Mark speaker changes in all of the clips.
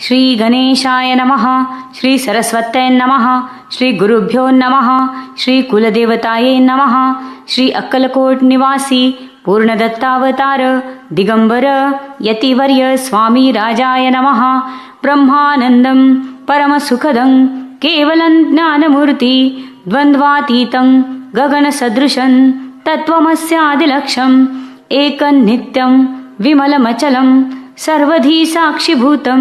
Speaker 1: श्री गणेशाय नमः. श्री सरस्वत्यै नमः. श्री गुरुभ्यो नमः. श्री कुलदेवताये नमः. श्री अक्कलकोट निवासी पूर्णदत्तावतार दिगंबर यतिवर्य स्वामी राजाय नमः. ब्रह्मानंदं परमसुखदं केवलं ज्ञानमूर्ति द्वंद्वातीतं गगनसदृशं तत्त्वमस्यादिलक्ष्यम् एकं नित्यं विमलमचलं सर्वधी साक्षिभूतं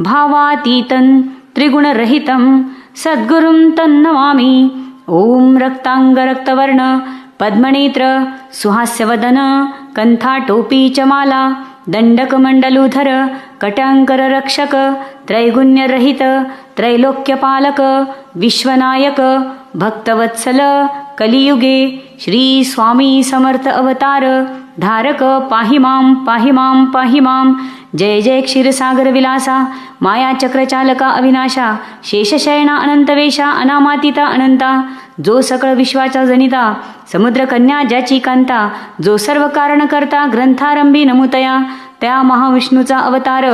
Speaker 1: भावातीतं त्रिगुणरहितं सद्गुरुं तन्नमामि. ओम रक्तांगरक्तवर्ण पद्मनेत्र सुहास्यवदन कंठाटोपी च माला दंडकमंडलूधर कटांकर रक्षक त्रैगुण्यरहित त्रैलोक्यपालक विश्वनायक भक्तवत्सल कलियुगे श्री स्वामी समर्थ अवतार धारक पाहि मां पाहि मां. जय जय क्षीरसागर विलासा माया चक्रचालका अविनाशा शेषशयना अनंतवेशा अनामातीता अनंता. जो सकळ विश्वाचा जनिता समुद्र कन्या ज्याची कांता जो सर्व कारण करता ग्रंथारंभी नमुतया त्या महाविष्णूचा अवतार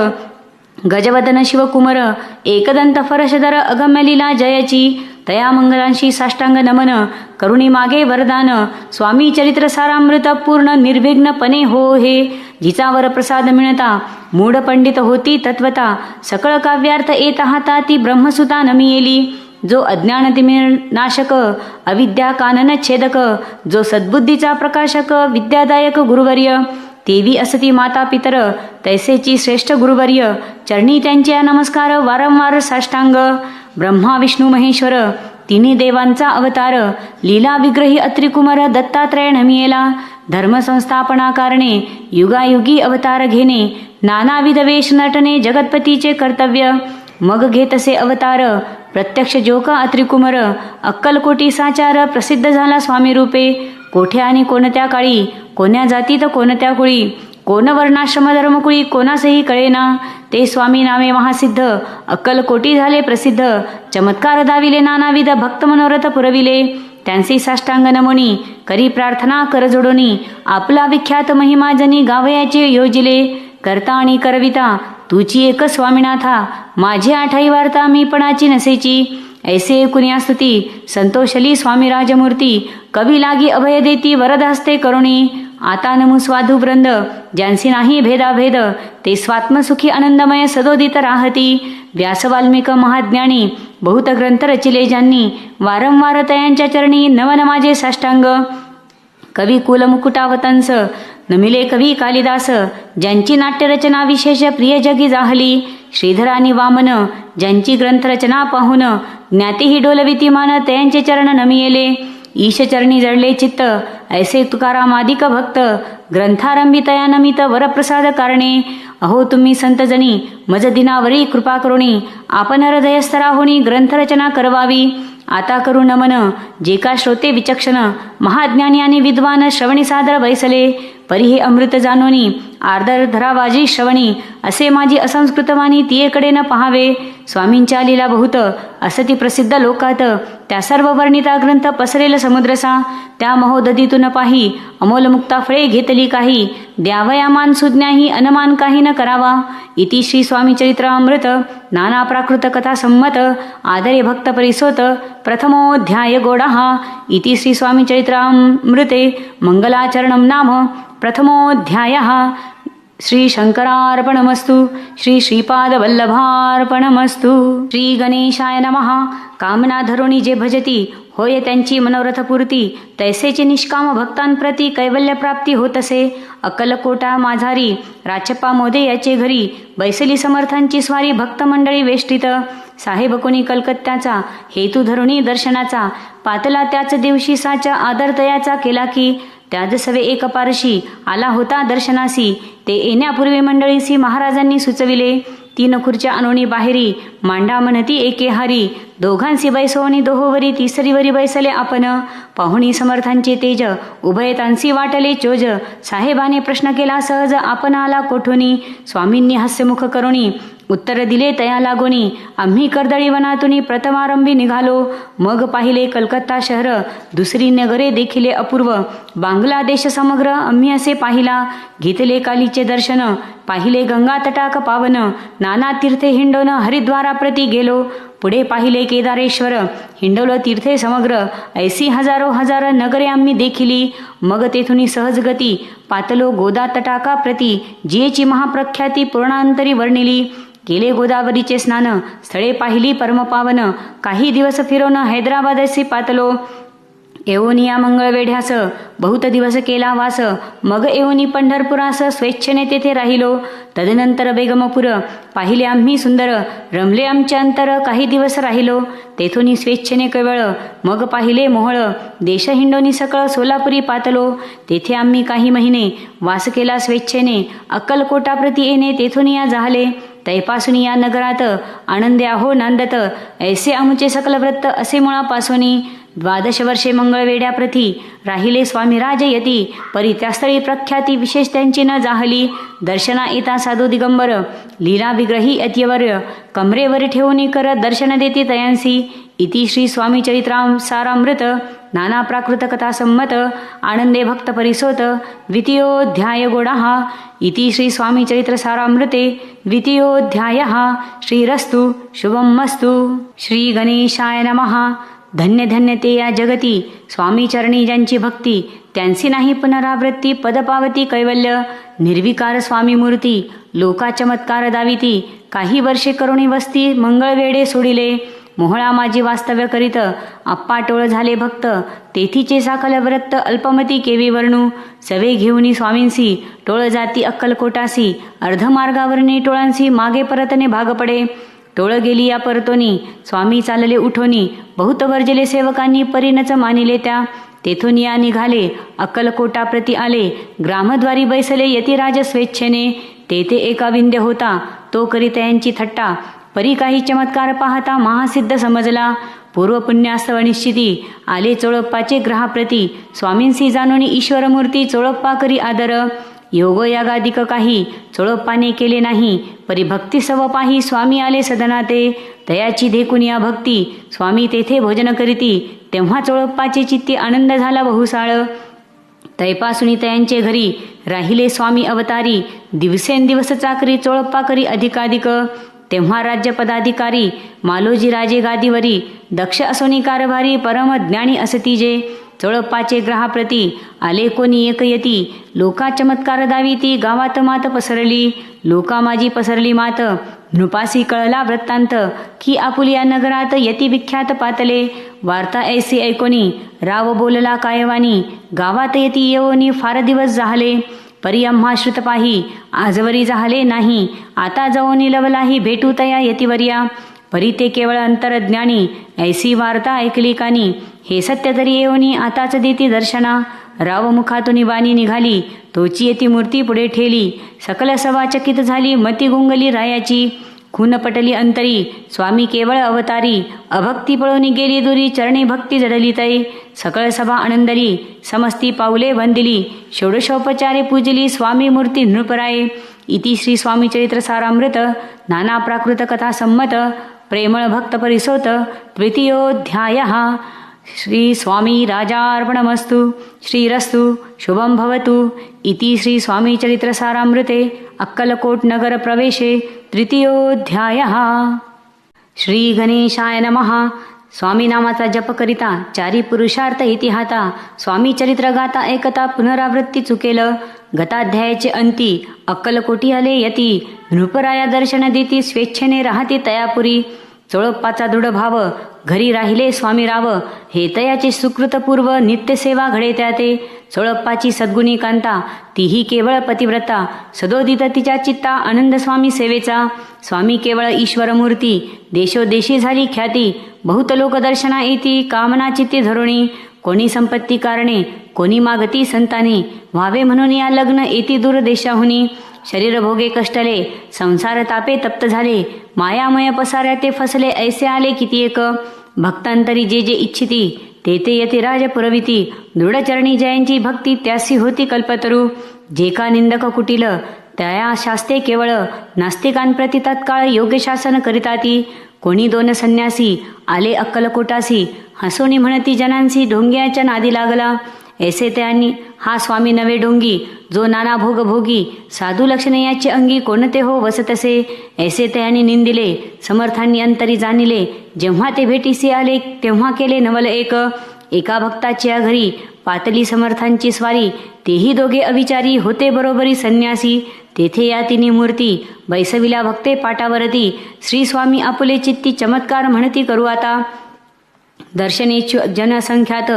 Speaker 1: गजवदन शिवकुमर एकदंत फरशधर अगम्य लीला जयाची तया मंगलांशी साष्टांग नमन करुणी मागे वरदान. स्वामी चरित्र सारामृत पूर्ण निर्विघ्नपणे हो हे जिचा वर प्रसाद मिळता मूढ पंडित होती तत्वता सकळ काव्यार्थ येत हाता ती ब्रह्मसुता नमी येली. जो अज्ञानतिमिर नाशक अविद्या कानन छेदक जो सद्बुद्धीचा प्रकाशक विद्यादायक गुरुवर्य देवी असती माता पितर तैसेची श्रेष्ठ गुरुवर्य चरणी त्यांचे नमस्कार वारंवार साष्टांग. ब्रह्मा विष्णू महेश्वर तिन्ही देवांचा अवतार लीला विग्रही अत्रिकुमार दत्तात्रय नमियेला. धर्मसंस्थापना कारणे युगायुगी अवतार घेणे नानाविध वेश नटणे जगतपतीचे कर्तव्य. मग घेतसे अवतार प्रत्यक्ष जोका अत्रिकुमार अक्कलकोटी साचार प्रसिद्ध झाला स्वामी रूपे. कोठे आणि कोणत्या काळी कोण्या जातीत कोणत्या कुळी कोण वर्णाश्रम धर्मकुळी कोणासही कळेना ते स्वामी नामे महासिद्ध अक्कलकोटी झाले प्रसिद्ध. चमत्कार दाविले नानाविध भक्त मनोरथ पुरविले त्यांचे साष्टांग नमोनी करी प्रार्थना कर जोडोनी. आपला विख्यात महिमा जनी गावयाचे योजिले करता आणि करविता तुची एक स्वामीनाथा माझी आठाई वार्ता मी पणाची नसेची. ऐसे कुनिया स्तुती संतोषली स्वामी राजमूर्ती कवी लागी अभय देती वरदहस्ते करुणी. आता नमू स्वाधू वृंद ज्यांसी नाही भेदाभेद ते स्वात्मसुखी आनंदमय सदोदित राहती. व्यास वाल्मिक महाज्ञानी बहुत ग्रंथ रचिले ज्यांनी वारंवार तयांच्या चरणी नवन माझे साष्टांग. कवी कुलमुकुटावतंस नमिले कवी कालिदास ज्यांची नाट्यरचना विशेष प्रिय जगी जाहली. श्रीधर आणि वामन ज्यांची ग्रंथरचना पाहून ज्ञातीही डोलविती मान तयांचे चरण नमियेले. ईशचरणी जडले चित्त ऐसे तुकारामादिक भक्त ग्रंथारंभी तया नमित वरप्रसाद कारणे. अहो तुम्ही संतजनी मज दिनावरी कृपा करुणी आपण हृदयस्थराहुनी ग्रंथरचना करवावी. आता करू नमन जे का श्रोते विचक्षण महाज्ञानी आणि विद्वान श्रवणी सादर बैसले. परी हे अमृत जानोनी आर्दर धरावाजी श्रवणी असे माझी असंस्कृतवाणी तियेकडे न पहावे. स्वामींच्या लीला बहुत असती प्रसिद्ध लोकात त्या सर्व वर्णिता ग्रंथ पसरेल समुद्रसा. त्या महोदधीतून पाही अमोल मुक्ता फळे घेतली काही द्यावया मान सुज्ञाही अनमान काही न करावा. इति श्री स्वामी चरित्रामृत नाना प्राकृत कथा संमत आदरे भक्त परिसोत प्रथमोध्याय गोडाहा. इति श्री स्वामी चरित्रामृते मंगलाचरणं नाम प्रथमोध्यायः. श्री शंकरार्पणमस्तु. श्री श्रीपादवल्लभार्पणमस्तु. श्री गणेशाय नमः. कामना धरुणी जे भजती होय त्यांची मनोरथ पूर्ती तैसेची निष्काम भक्तांप्रती कैवल्य प्राप्ती होतसे. अक्कलकोटा माझारी राचप्पा मोदे याचे घरी बैसली समर्थांची स्वारी भक्त मंडळी वेष्टित. साहेब कोणी कलकत्त्याचा हेतू धरुणी दर्शनाचा पातला त्याच दिवशी साचा आदर तयाचा केला की त्याज सवे एक पारशी आला होता दर्शनासी. ते येण्यापूर्वी मंडळीसी महाराजांनी सुचविले. 3 खुर्च्या आणोनी बाहेरी मांडा म्हणती एके हारी दोघांसी बैसवणी दोहोवरी तिसरीवरी बैसले आपण. पाहुणी समर्थांचे तेज उभयतांसी वाटले चोज साहेबाने प्रश्न केला सहज आपण आला कोठोनी. स्वामींनी हास्यमुख करुणी उत्तर दिले तया लागोनी. आम्ही कर्दळी वनातून प्रथमारंभी निघालो. मग पाहिले कलकत्ता शहर दुसरी नगरे देखिले अपूर्व बांगलादेश समग्र आम्ही असे पाहिला. घेतले कालीचे दर्शन, पाहिले गंगा तटाक पावन. नाना तीर्थे हिंडोन हरिद्वारा प्रती गेलो. पुढे पाहिले केदारेश्वर, हिंडवलं तीर्थे समग्र. ऐसी हजारो हजार नगरे आम्ही देखिली. मग तेथुनी सहज गती पातलो गोदा तटाका प्रती. जियेची महाप्रख्याती पूर्णांतरी वर्णिली. केले गोदावरीचे स्नान, स्थळे पाहिली परमपावन. काही दिवस फिरवून हैदराबादशी पातलो. येऊनी या मंगळवेढ्यास बहुत दिवस केला वास. मग येऊनी पंढरपुरास स्वेच्छेने तेथे राहिलो. तदनंतर बेगमपूर पाहिले आम्ही सुंदर. रमले आमचे अंतर, काही दिवस राहिलो. तेथून स्वेच्छेने केवळ. मग पाहिले मोहळ. देश हिंडोनी सकळ सोलापुरी पातलो. तेथे आम्ही काही महिने वास केला स्वेच्छेने. अक्कलकोटाप्रती येणे तेथून या झाले. तैपासून या नगरात आनंदे आहो नांदत. ऐसे आमुचे सकल व्रत असे मुळापासूनी. 12 वर्षे मंगळवेढ्याप्रती राहिले स्वामी राजयती. परी त्या स्थळी प्रख्याती विशेष त्यांची न जाहली. दर्शना येता साधू दिगंबर, लीला विग्रही अत्यवर्य. कमरेवर ठेवून कर दर्शन देते तयांसी. इति श्री स्वामी चरित्राम सारामृत नाना प्राकृत कथा संमत. आनंदे भक्त परिसोत द्वितीयोध्याय गोडाहा. इति श्री स्वामी चरित्र सारामृते द्वितीयोध्याय. श्रीरस्तु शुभमस्तु. श्री गणेशाय नमः. धन्य धन्य ते या जगती स्वामी चरणी ज्यांची भक्ती. त्यांची नाही पुनरावृत्ती पदपावती कैवल्य. निर्विकार स्वामी मूर्ती लोका चमत्कार दाविती. काही वर्षे करुणी वस्ती मंगळवेढे सोडिले. मोहळा माझी वास्तव्य करीत आप्पा टोळ झाले भक्त. तेथीचे साखल व्रत अल्पमती केवी वर्णू. सवे घेऊनी स्वामींसी टोळ जाती अक्कलकोटासी. अर्धमार्गावरनी टोळांसी मागे परतने भाग पडे. टोळ गेली या परतोनी स्वामी चालले उठोनी. बहुत वर्जले सेवकांनी परीनच मानिले त्या. तेथून या निघाले अक्कलकोटाप्रती आले. ग्रामद्वारी बैसले यतिराज स्वेच्छेने. तेथे एका विंध्य होता तो करीत यांची थट्टा. परी काही चमत्कार पाहता महासिद्ध समजला. पूर्व पुण्यास्तव निश्चिती आले चोळप्पाचे ग्रहाप्रती. स्वामींसी जाणून ईश्वरमूर्ती चोळप्पा करी आदर. योगयागादिक काही चोळप्पाने केले नाही. परी भक्ती सव पाही स्वामी आले सदनाते. तयाची देखून या भक्ती स्वामी तेथे भोजन करीती. तेव्हा चोळप्पाचे चित्ती आनंद झाला बहुसाळ. तैपासुनी तयांचे घरी राहिले स्वामी अवतारी. दिवसेंदिवस चाकरी चोळप्पा करी अधिकाधिक. तेव्हा राज्यपदाधिकारी मालोजी राजे गादीवरी. दक्ष असोनी कारभारी परम ज्ञानी असती जे. चोळप्पाचे ग्रहाप्रती आले कोणी एक यती. लोका चमत्कार दाविती गावात मात पसरली. लोका माझी पसरली मात. नृपासी कळला वृत्तांत की आपुलिया नगरात यती विख्यात पातले. वार्ता ऐसी ऐकोनी राव बोलला कायवानी. गावात यती येवोनी फार दिवस झाले. परी आम्हा श्रुत पाही आजवरी झाले नाही. आता जाऊनी लवलाही भेटू तया यतिवर्या. परी ते केवळ अंतरज्ञानी ऐसी वार्ता ऐकली कानी. हे सत्य तरी येऊनी आताच देती दर्शना. राव मुखातून वाणी निघाली तोची येती मूर्ती पुढे ठेली. सकल सभा चकित झाली मती गुंगली रायाची. खून पटली अंतरी स्वामी केवळ अवतारी. अभक्ती पळून गेली दुरी चरणी भक्ती जडली तै. सकळ सभा आनंदली समस्ती पाऊले वंदिली. षोडशोपचारे पूजली स्वामी मूर्ती नृपराये. इति श्री स्वामी चरित्र सारामृत नाना प्राकृत कथा संमत. प्रेमळ भक्त परिसोत द्वितीयोध्याय. श्री स्वामी राजार्पणमस्तु. श्रीरस्तु शुभम भवतु. इति श्री स्वामी चरित्र सारामृते अक्कलकोट नगर प्रवेशे तृतीयोध्याय. श्री गणेशाय नमः. स्वामी नामाचा जप करिता चारी पुरुषार्थ इतिहाता. स्वामी चरित्र गाता ऐकता पुनरावृत्ती चुकेल. गताध्यायाचे अंती अक्कलकोटी आले यती. नृपराया दर्शन देती स्वेच्छेने राहती तयापुरी. चोळप्पाचा दृढ भाव घरी राहिले स्वामी राव. हे तयाचे सुकृतपूर्व नित्यसेवा घडे त्याते. चोळप्पाची सद्गुणी कांता तीही केवळ पतिव्रता. सदोदित तिच्या चित्ता आनंद स्वामी सेवेचा. स्वामी केवळ ईश्वरमूर्ती देशोदेशी झाली ख्याती. बहुत लोक दर्शना येती कामना चित्ती धरुणी. कोणी संपत्ती कारणे कोणी मागती संतानी. व्हावे म्हणून या लग्न येती दूर देशाहुनी. शरीर भोगे कष्टले संसार तापे तप्त झाले. मायामय पसाऱ्या ते फसले ऐसे आले किती एक. भक्तांतरी जे जे इच्छिती ते ते यतिराज पुरविती. दृढचरणी जयांची भक्ती त्यासी होती कल्पतरू. जे का निंदक कुटील त्या शास्ते केवळ. नास्तिकांप्रती तत्काळ योग्य शासन करिताती. कोणी दोन संन्यासी आले अक्कलकोटासी. हसोनी म्हणती जनांसी ढोंग्याच्या नादी लागला. ऐसे त्यांनी हा स्वामी नवे डोंगी, जो नाना भोग भोगी, साधू लक्षणे याचे अंगी, कोणते हो वसतसे. ऐसे त्यांनी निंदिले, समर्थांनी अंतरी जाणिले. जेव्हा ते भेटीसी आले, तेव्हा केले नवल एक. एका भक्ताच्या घरी पातली समर्थांची स्वारी, तेही दोघे अविचारी, होते बरोबरी संन्यासी. तेथे या तिन्ही मूर्ती, बैसविल्या भक्ते पाटावरती. श्री स्वामी आपुले चित्ती, चमत्कार म्हणती करू आता. दर्शनेच्यू जनसंख्यात,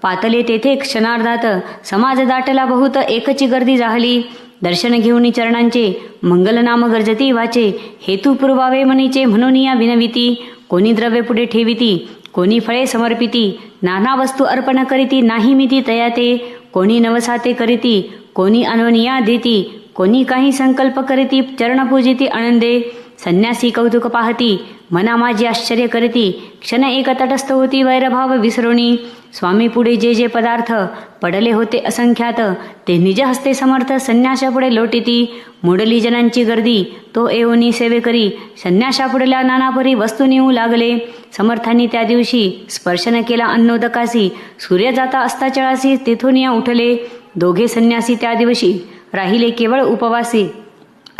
Speaker 1: पातले तेथे क्षणार्धात. समाज दाटला बहुत, एकची गर्दी जाहली. दर्शन घेऊन चरणांचे, मंगलनाम गर्जती वाचे. हेतू पुरवावे मनीचे, म्हणून या विनविती. कोणी द्रव्य पुढे ठेविती, कोणी फळे समर्पिती. नाना वस्तू अर्पण करीती, नाही मिती तयाते. कोणी नवसाते करीती, कोणी अनवनिया देती. कोणी काही संकल्प करीती, चरणपूजिती आनंदे. संन्यासी कौतुक पाहती, मना माझी आश्चर्य करीती. क्षण एक तटस्थ होती, वैरभाव विसरोणी. स्वामी पुढे जे जे पदार्थ पडले होते असंख्यात, ते निज हस्ते समर्थ संन्याशापुढे लोटीती. मोडली जनांची गर्दी, तो एवनी सेवे करी. संन्याशापुढल्या नानापरी वस्तू नेऊ लागले. समर्थांनी त्या दिवशी स्पर्शन केला अन्नोदकासी. सूर्य जाता असता चळासी, तेथून या उठले. दोघे संन्यासी त्या दिवशी राहिले केवळ उपवासी.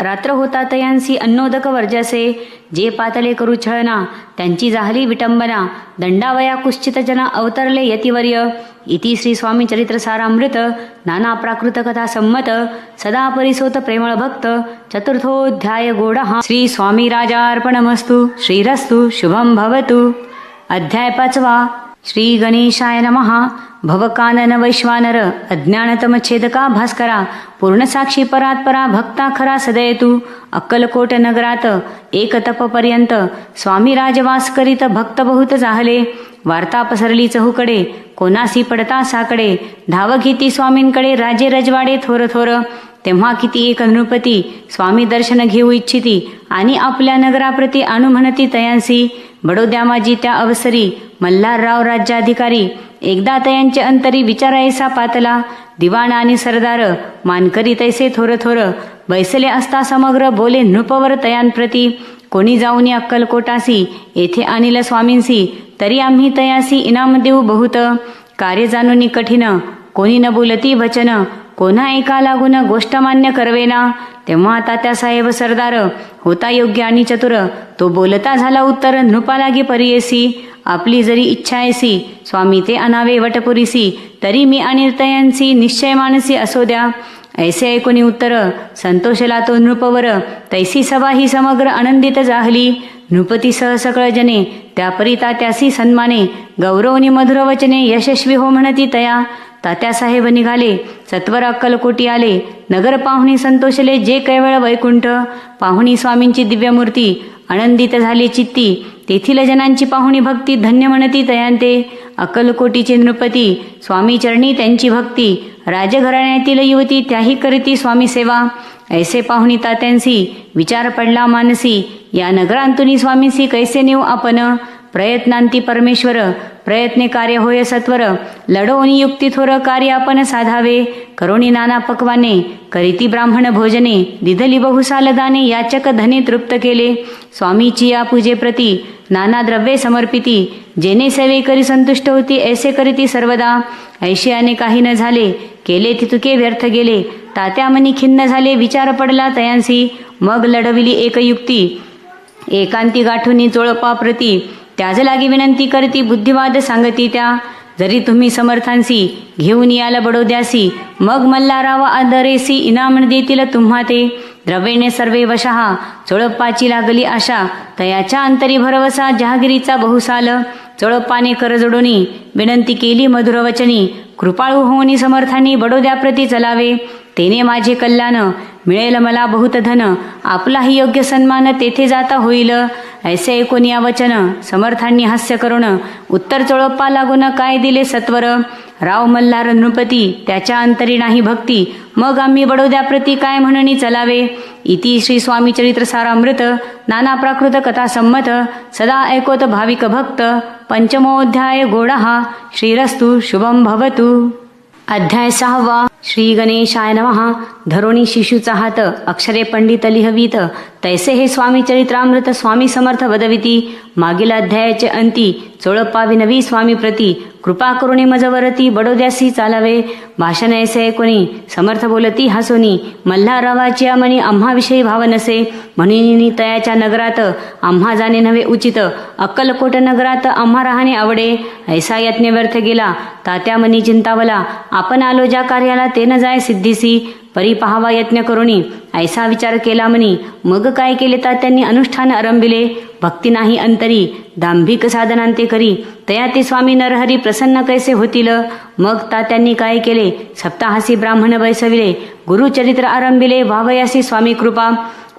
Speaker 1: रात्र होता तयांसी, अन्नोदक वर्जसे. जे पातले करू छळना, त्यांची जाहली विटंबना. दंडावया कुश्चित जना, अवतरले यतिवर्य. इति श्री स्वामी चरित्र सारामृत, नाना प्राकृत कथा संमत. सदा परिसोत प्रेमळ भक्त, चतुर्थोध्याय गोडहा. श्री स्वामी राजार्पणमस्तु. श्रीरस्तु शुभम भवतु. अध्याय 5. श्री गणेशाय नमः. भवकानन वैश्वानर, अज्ञानतमछेदका भास्करा. पूर्णसाक्षी परात्परा, भक्ता खरा सदयतु. अक्कलकोट नगरात एक तपपर्यंत, स्वामी राजवास करीत भक्त बहुत जाहले. वार्ता पसरली चहूकडे, कोणासी पडता साकडे. धाव घेती स्वामींकडे, राजे रजवाडे थोर थोर. तेव्हा किती एक नृपती, स्वामी दर्शन घेऊ इच्छिती. आणि आपल्या नगराप्रती आणू म्हणती तयांसी. बडोद्या माझी त्या अवसरी, मल्हारराव राज्याधिकारी. एकदा तयांचे अंतरी विचारायसा पातला. दिवाण आणि सरदार, मानकरी तैसे थोर थोर. बैसले असता समग्र, बोले नृपवर तयांप्रती. कोणी जाऊन अक्कलकोटासी, येथे आणिल स्वामींसी. तरी आम्ही तयासी इनाम देऊ बहुत. कार्य जाणून कठीण, कोणी न बोलती वचन. कोणा एका लागून गोष्ट मान्य करवेना. तेव्हा तात्यासाहेब सरदार, होता योग्य आणि चतुर. तो बोलता झाला उत्तर, नृपा लागे परियेसी. आपली जरी इच्छायसी, स्वामी ते अनावे वटपुरीसी. तरी मी आणि तयांसी, निश्चय मानसी असो द्या. ऐसे ऐकोनी उत्तर, संतोषला तो नृपवर. तैसी सभा ही समग्र आनंदित जाहली. नृपती सह सकळ जने, त्यापरी तात्यासी सन्माने. गौरवनी मधुर वचने, यशस्वी हो म्हणती तया. तात्यासाहेब निघाले, सत्वर अक्कलकोटी आले. नगर पाहुणी संतोषले, जे कैवळ वैकुंठ. पाहुणी स्वामींची दिव्यमूर्ती, आनंदित झाले चित्ती. तेथील जनांची पाहुणी भक्ती, धन्य म्हणती तयांते. अक्कलकोटीचे नृपती, स्वामी चरणी त्यांची भक्ती. राजघराण्यातील युवती, त्याही करीती स्वामी सेवा. ऐसे पाहुणी तात्यांसी, विचार पडला मानसी. या नगरांतुनी स्वामींसी कैसे नेऊ आपण. प्रयत्नांती परमेश्वर, प्रयत्ने कार्य होय सत्वर. लढवणी युक्ती थोर, कार्य आपण साधावे. करोणी नाना पक्वाने, करीती ब्राह्मण भोजने. दिधली बहुसाल दाने, याचक धने तृप्त केले. स्वामीची या पूजे प्रती, नाना द्रव्ये समर्पिती. जेने सेवे करी संतुष्ट होती, ऐसे करीती सर्वदा. ऐशियाने काही न झाले, केले तितुके व्यर्थ गेले. तात्या मनी खिन्न झाले, विचार पडला तयांसी. मग लढविली एक युक्ती, एकांती गाठुनी चोळपाप्रती. त्याज लागी विनंती करती, बुद्धिवाद सांगती त्या. जरी तुम्ही समर्थांसी, घेऊन याल बडोद्यासी. मग मल्हाराव आदरेसी, इनाम देतील तुम्हा ते. द्रव्येने सर्वे वशहा, चोळप्पाची लागली आशा. तयाच्या अंतरी भरवसा, जहागिरीचा बहुसाल. चोळप्पाने कर जोडोनी, विनंती केली मधुर वचनी. कृपाळू होऊनी समर्थांनी, बडोद्याप्रती चलावे. तेने माझे कल्याण, मिळेल मला बहुत धन. आपलाही योग्य सन्मान, तेथे जाता होईल. ऐसे ऐकून या वचन, समर्थांनी हास्य करुण. उत्तर चोळप्पा लागून, काय दिले सत्वर. राव मल्हार नृपती, त्याच्या अंतरी नाही भक्ती. मग आम्ही बडोद्याप्रती काय म्हणणी चलावे. इति श्री स्वामी चरित्र सारामृत, नाना प्राकृत कथा संमत. सदा ऐकोत भाविक भक्त, पंचमोध्याय गोडहा. श्रीरस्तु शुभम भवतु. अध्याय 6. श्री गणेशाय नमः. धरोणी शिशूचा हात, अक्षरे पंडित लिहवीत. तैसे हे स्वामी चरित्रामृत स्वामी समर्थ वदविती मागील अध्यायाचे अंती चोळप्पा विनवी स्वामी प्रती कृपा करुणी मजवरती बडोद्यासी चालावे भाषण ऐसे कोणी समर्थ बोलती हसोनी मल्हारावाची मनी आम्हाविषयी भाव नसे म्हणून तयाच्या नगरात आम्हा जाणे नव्हे उचित अक्कलकोट नगरात आम्हा राहणे आवडे ऐसा यत्न व्यर्थ गेला तात्या मनी चिंतावला आपण आलो ज्या कार्याला ते न जाय सिद्धीसी परी पहावा यत्न करुणी ऐसा विचार केला म्हणी मग काय केले तात्यांनी अनुष्ठान आरंभिले भक्ती नाही अंतरी दांभिक साधनांते करी तया ते स्वामी नरहरी प्रसन्न कैसे होतील मग तात्यांनी काय केले सप्ताहासी ब्राह्मण बैसविले गुरुचरित्र आरंभिले व्हावयासी स्वामी कृपा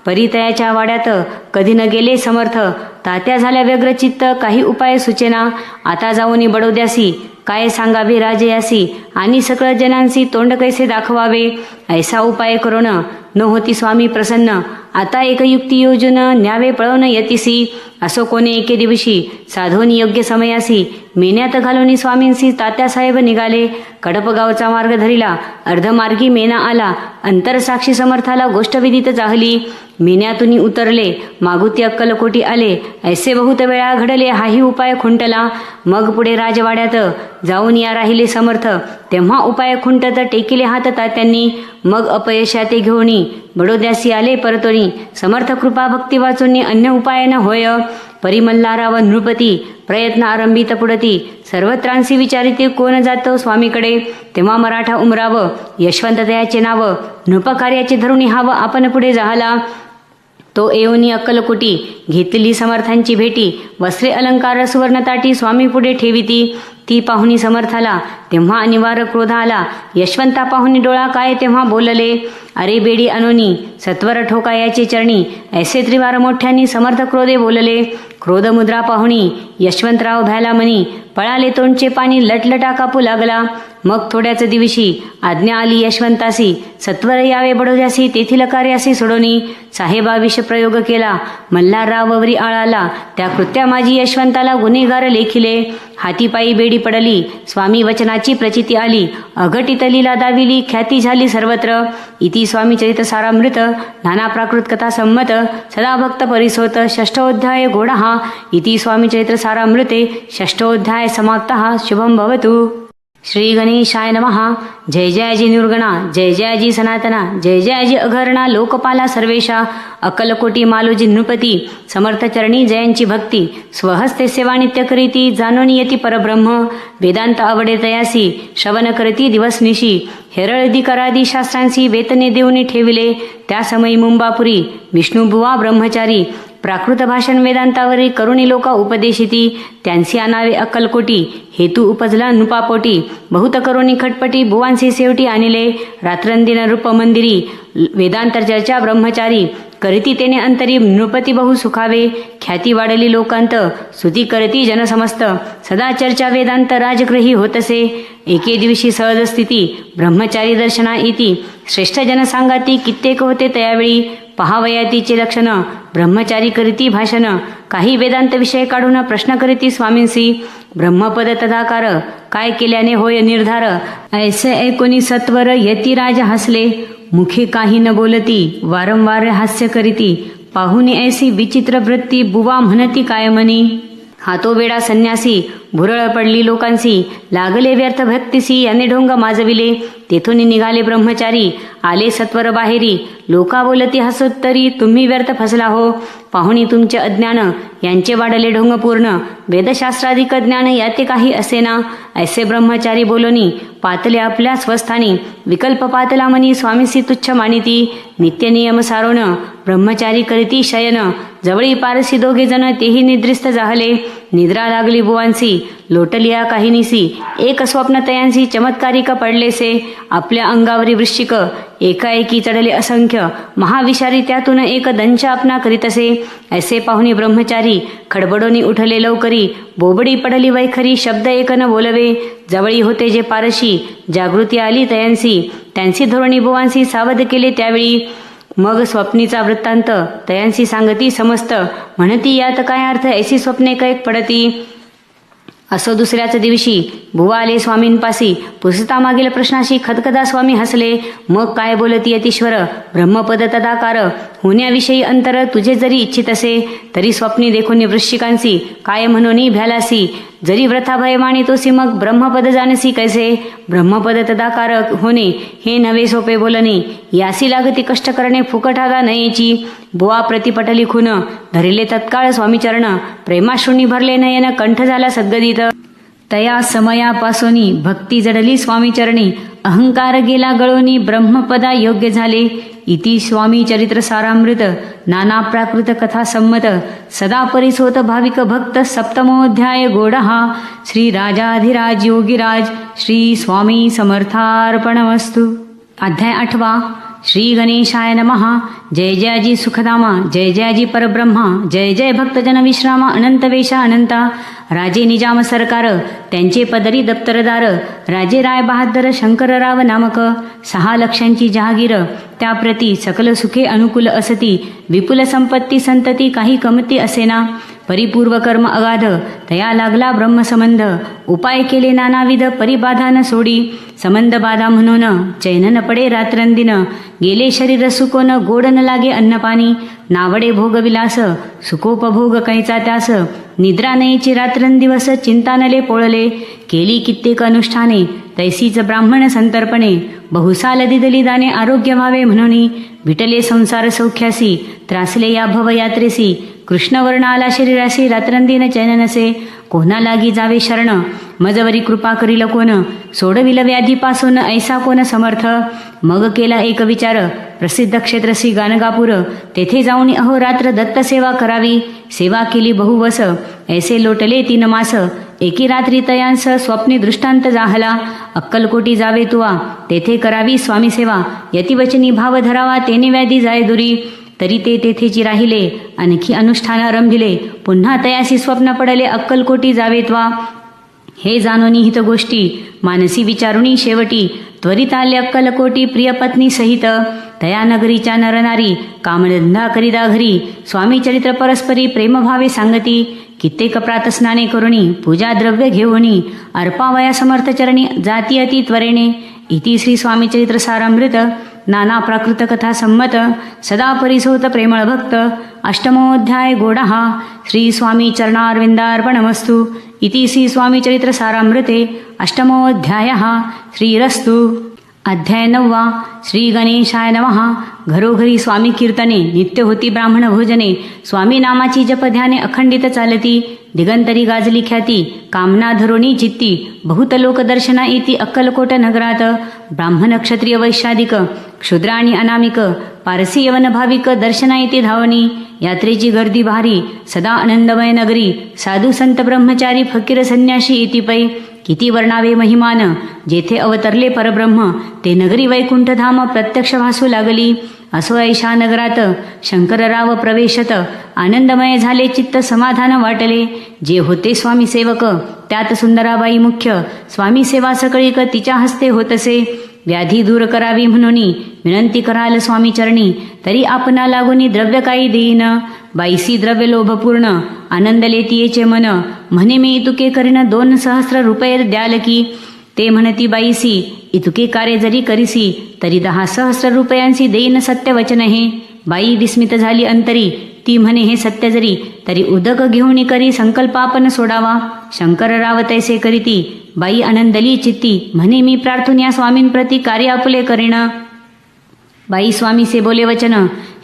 Speaker 1: परितयाच्या वाड्यात कधी न गेले समर्थ तात्या झाल्या व्यग्रचित्त काही उपाय सुचेना आता जाऊनी बडोद्यासी काय सांगावे राजयासी आणि सकळ जनांसी तोंड कैसे दाखवावे ऐसा उपाय करून न होती स्वामी प्रसन्न आता एक युक्ती योजन न्यावे पळवून यतिसी असो कोणी एके दिवशी साधोनी योग्य समयासी मेन्यात घालून स्वामींसी तात्यासाहेब निघाले कडप गावचा मार्ग धरिला अर्धमार्गी मेना आला अंतरसाक्षी समर्थाला गोष्ट विदित चाहली मेन्यातून उतरले मागुती अक्कलकोटी आले ऐसे बहुत वेळा घडले हाही उपाय खुंटला मग पुढे राजवाड्यात जाऊन या राहिले समर्थ तेव्हा उपाय खुंटत टेकिले हात तात्यांनी मग अपयशा ते घेऊनी बडोद्यासी आले परतोनी समर्थ कृपा भक्ती वाचून अन्य उपाय न होय परिमल्हाराव नृपती प्रयत्न आरंभित पुढती सर्वत्रांसी विचारिते कोण जातो स्वामीकडे तेव्हा मराठा उमराव यशवंत दयाचे नाव नृपकार्याचे धरुणी हाव आपण पुढे जाहला तो येऊनी अक्कलकोटी घेतलेली समर्थांची भेटी वस्त्रे अलंकार सुवर्णताटी स्वामी पुढे ठेविती ती पाहुणी समर्थाला तेव्हा अनिवार्य क्रोध आला यशवंता पाहुणी डोळा काय तेव्हा बोलले अरे बेडी अनोनी सत्वर ठोकायाचे चरणी ऐसे त्रिवार मोठ्यांनी समर्थ क्रोधे बोलले क्रोध मुद्रा पाहुणी यशवंतराव भ्याला मनी पळाले तोंडचे पाणी लटलटा कापू लागला मग थोड्याच दिवशी आज्ञा आली यशवंतासी सत्वर यावे बडोद्यासी तेथील कार्यासी सोडोनी साहेबा विष प्रयोग केला मल्हारराववरी आळाला त्या कृत्या माझी यशवंताला गुन्हेगार लेखिले हातीपायी बेडी पडली स्वामी वचनाची प्रचिती आली अघटित लीला दाविली ख्याती झाली सर्वत्र इति स्वामी चरित्र सारामृत नाना प्राकृत कथा संमत सदा भक्त परिसोत षष्ठोध्याय घोडा इति स्वामी चरित्र सारामृते षष्ठोध्याय समाप्तः शुभम भवतु श्री गणेशाय नमः जय जयाजी निर्गणा जय जयाजी सनातना जय जयाजी अघरणा लोकपाला सर्वेशा अक्कलकोटी मालोजी नृपती समर्थ चरणी जयांची भक्ती स्वहस्ते सेवा नित्य करीती जाणून येती परब्रह्म वेदांत आवडे तयासी श्रवण करती दिवसनिशी हेरळदी करादी शास्त्रांसी वेतने देऊनी ठेविले त्या समयी मुंबापुरी विष्णुबुवा ब्रह्मचारी प्राकृत भाषण वेदांतावरी करुणी लोका उपदेशिती त्यांसी आणावे अक्कलकोटी हेतू उपजला नृपापोटी बहुत करुणी खटपटी बुवांसी सेवटी आणिले रात्रंदिन रूप मंदिरी वेदांतर चर्चा ब्रह्मचारी करीती तेने अंतरी नृपती बहु सुखावे ख्याती वाढली लोकांत स्तुती करती जनसमस्त सदा चर्चा वेदांत राजगृही होतसे एके दिवशी सहज स्थिती ब्रह्मचारी दर्शना येती श्रेष्ठ जन सांगाती कित्येक होते त्यावेळी पहावयातीचे लक्षण ब्रह्मचारी करीती भाषण काही वेदांत विषय काढून प्रश्न करीती स्वामींसी ब्रह्मपद तदाकार काय केल्याने होय निर्धार ऐसे ऐकोनी सत्वर यतिराज हसले मुखे काही न बोलती वारंवार हास्य करीती पाहुनी ऐसी विचित्र वृत्ती बुवा म्हणती काय म्हणी हातो वेडा संन्यासी भुरळ पडली लोकांसी लागले व्यर्थ भक्तीसी याने ढोंग माजविले तेथून निघाले ब्रह्मचारी आले सत्वर बाहेरी लोका बोलती हसत तरी तुम्ही व्यर्थ फसला हो पाहुणी तुमचे अज्ञान यांचे वाढले ढोंग पूर्ण वेदशास्त्राधिक ज्ञान याते काही असेना ऐसे ब्रह्मचारी बोलोनी पातले आपल्या स्वस्थानी विकल्प पातला मनी स्वामीसी तुच्छ मानिती नित्य नियम सारोण ब्रह्मचारी करीती शयन जवळी पारसी दोघे जण तेही निद्रिस्त जाहले निद्रा लागली बुवांसी लोटलिया काहीनीसी एक स्वप्न तयांसी चमत्कारिक पडलेसे आपल्या अंगावरी वृश्चिक एकाएकी चढले असंख्य महाविषारी त्यातून एक दंश आपणा करीतसे ऐसे पाहुणी ब्रह्मचारी खडबडोनी उठले लवकरी बोबडी पडली वैखरी शब्द एक न बोलवे जवळी होते जे पारशी जागृती आली तयांसी त्यांची धोरणी बुवांसी सावध केले त्यावेळी मग स्वप्नीचा वृत्तांत तयांसी सांगती समस्त म्हणती यात काय अर्थ ऐसी स्वप्ने कैक पडती असो दुसऱ्याच दिवशी बुवा आले स्वामींपासी पुसता मागील प्रश्नाशी खदखदा स्वामी हसले मग काय बोलती यतीश्वर ब्रह्मपद तदाकार होण्याविषयी अंतर तुझे जरी इच्छित असे तरी स्वप्नी देखून वृश्चिकांसी काय म्हणून भ्यालासी. जरी व्रथाभय मानितोसी मग ब्रह्मपद जानसी कैसे. ब्रह्मपद तदाकारक होणे हे नवे सोपे बोलणे. यासी लागती कष्ट करणे फुकट आता नयेची. बुवा प्रतिपटली खून धरिले तत्काळ स्वामी चरण. प्रेमाश्रुनी भरले नयन कंठ झाला सद्गदित. तया समयापासोनी भक्ती जडली स्वामी चरणी. अहंकार गेला गळोनी ब्रह्मपदा योग्य झाले. इति स्वामी चरित्र सारामृत नाना प्राकृत कथा संमत. सदा परिसोत भाविक भक्त सप्तमोध्याय गोडहा. श्री राजाधिराज योगीराज श्री स्वामी समर्थार्पणमस्तु. अध्याय 8. श्री गणेशाय नमः. जय जयाजी सुखधामा. जय जयाजी परब्रह्मा. जय जय भक्तजन विश्रामा. अनंत वेशा अनंता. राजे निजाम सरकार त्यांचे पदरी दप्तरदार. राजे राय बहादर शंकरराव नामक. 6 लक्षांची जहागीर त्याप्रती सकल सुखे अनुकूल असती. विपुल संपत्ती संतती काही कमती असेना. परिपूर्व कर्म अगाध तया लागला ब्रह्मसंबंध. उपाय केले नानाविध परिबाधा न सोडी. संबंध बाधा म्हणून चैन न पडे रात्रंदिन. गेले शरीर सुकोन गोड न लागे अन्नपाणी. नावडे भोगविलास सुखोपभोग कैचा त्यास. निद्रा नयेची रात्रंदिवस चिंतानले पोळले. केली कित्येक अनुष्ठाने तैसीच ब्राह्मण संतर्पणे. बहुसाल दिदली दाने आरोग्य व्हावे म्हणून. विटले संसार सौख्यासी त्रासले या भवयात्रेसी. कृष्णवर्ण आला शरीरासी रात्रंदिन चैन नसे. कोणा लागी जावे शरण मजवरी कृपा करील कोण. सोडविल व्याधीपासून ऐसा कोण समर्थ. मग केला एक विचार प्रसिद्ध क्षेत्रसी गाणगापूर. तेथे जाऊन अहोरात्र दत्त सेवा करावी. सेवा केली बहुवस ऐसे लोटले 3 मास. एकी रात्री तयांस स्वप्नी दृष्टांत जाहला. अक्कलकोटी जावे तुवा तेथे करावी स्वामी सेवा. यतिवचनी भाव धरावा तेने व्याधी जाय दुरी. तरी ते तेथेची राहिले आणखी अनुष्ठान आरंभिले. पुन्हा तयासी स्वप्न पडले अक्कलकोटी जावेत्वा. हे जाणोनी हित गोष्टी मानसी विचारुणी शेवटी. त्वरित आले अक्कलकोटी प्रियपत्नी सहित. तया नगरीच्या नरनारी कामधंदा करिदा घरी. स्वामी चरित्र परस्परी प्रेमभावे सांगती. कित्येक प्रातस्नाने करुणी पूजा द्रव्य घेऊनी. अर्पावया समर्थ चरणी जाती अति त्वरेने. इति श्री स्वामी चरित्र सारामृत नाना प्राकृत कथा संमत. सदा परिसोत प्रेमळ भक्त. अष्टमोध्याय गोडहा. श्री स्वामी चरणारविंदार्पणमस्तु. इति श्री स्वामी चरित्र सारामृते अष्टमोध्यायः. श्रीरस्तु. अध्याय 9. श्री गणेशाय नमः. घरोघरी स्वामी कीर्तने नित्य होती ब्राह्मण भोजने. स्वामी नामाची जप ध्याने अखंडित चालती. दिगंतरी गाजली ख्याती कामना धरोणी चित्ती. बहुत लोक दर्शना येती अक्कलकोट नगरात. ब्राह्मण क्षत्रिय वैश्यादिक क्षुद्र आणि अनामिक पारसी यवन भाविक दर्शना येते धावणी. यात्रेची गर्दी भारी सदा आनंदमय नगरी. साधू संत ब्रह्मचारी फकीर संन्याशी येती पै. किती वर्णावे महिमान जेथे अवतरले परब्रह्म. ते नगरी वैकुंठधाम प्रत्यक्ष भासू लागली. असो ऐशा नगरात शंकरराव प्रवेशत. आनंदमय झाले चित्त समाधान वाटले. जे होते स्वामी सेवक त्यात सुंदराबाई मुख्य. स्वामी सेवा सकळीक तिच्या हस्ते होतसे. व्याधी दूर करावी म्हणून विनंती कराल स्वामी चरणी. तरी आपणा लागून द्रव्य काही देईन. बाईसी द्रव्य लोभपूर्ण आनंद लेतीयेचे मन. म्हणे मी इतुके करीन 2 सहस्र रुपये द्याल की. ते म्हणती बाईसी इतुके कार्य जरी करीसी तरी 10 सहस्र रुपयांसी देईन सत्य वचन हे. बाई विस्मित झाली अंतरी. ती म्हणे हे सत्य जरी तरी उदक घेऊन करी संकल्प आपण सोडावा. शंकरराव तैसे करीती. बाई आनंदली चित्ती. म्हणे मी प्रार्थून या स्वामींप्रती कार्य आपुले करीन. बाई स्वामी से बोले वचन.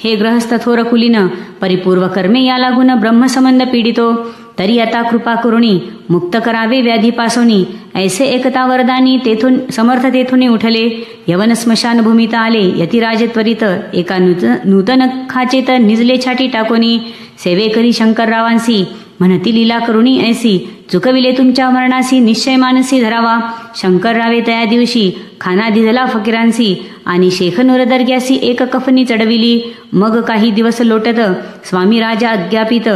Speaker 1: हे गृहस्थ थोर कुलीन परिपूर्व कर्मे या लागून ब्रह्मसंबंध पीडितो. तरी आता कृपा करुणी मुक्त करावे व्याधीपासोनी. ऐसे एकता वरदानी तेथून समर्थ तेथून उठले. यवन स्मशानभूमीत आले यतिराज त्वरित. एका नूतन खाचेत निजले छाटी टाकोनी. सेवेकरी शंकररावांसी म्हणती लीला करुणी ऐसी. चुकविले तुमच्या मरणासी निश्चय मानसी धरावा. शंकररावे तया दिवशी खाना दिधला फकीरांसी. आणि शेखनूर दर्ग्यासी एक कफनी चढविली. मग काही दिवस लोटत स्वामी राजा अज्ञापित.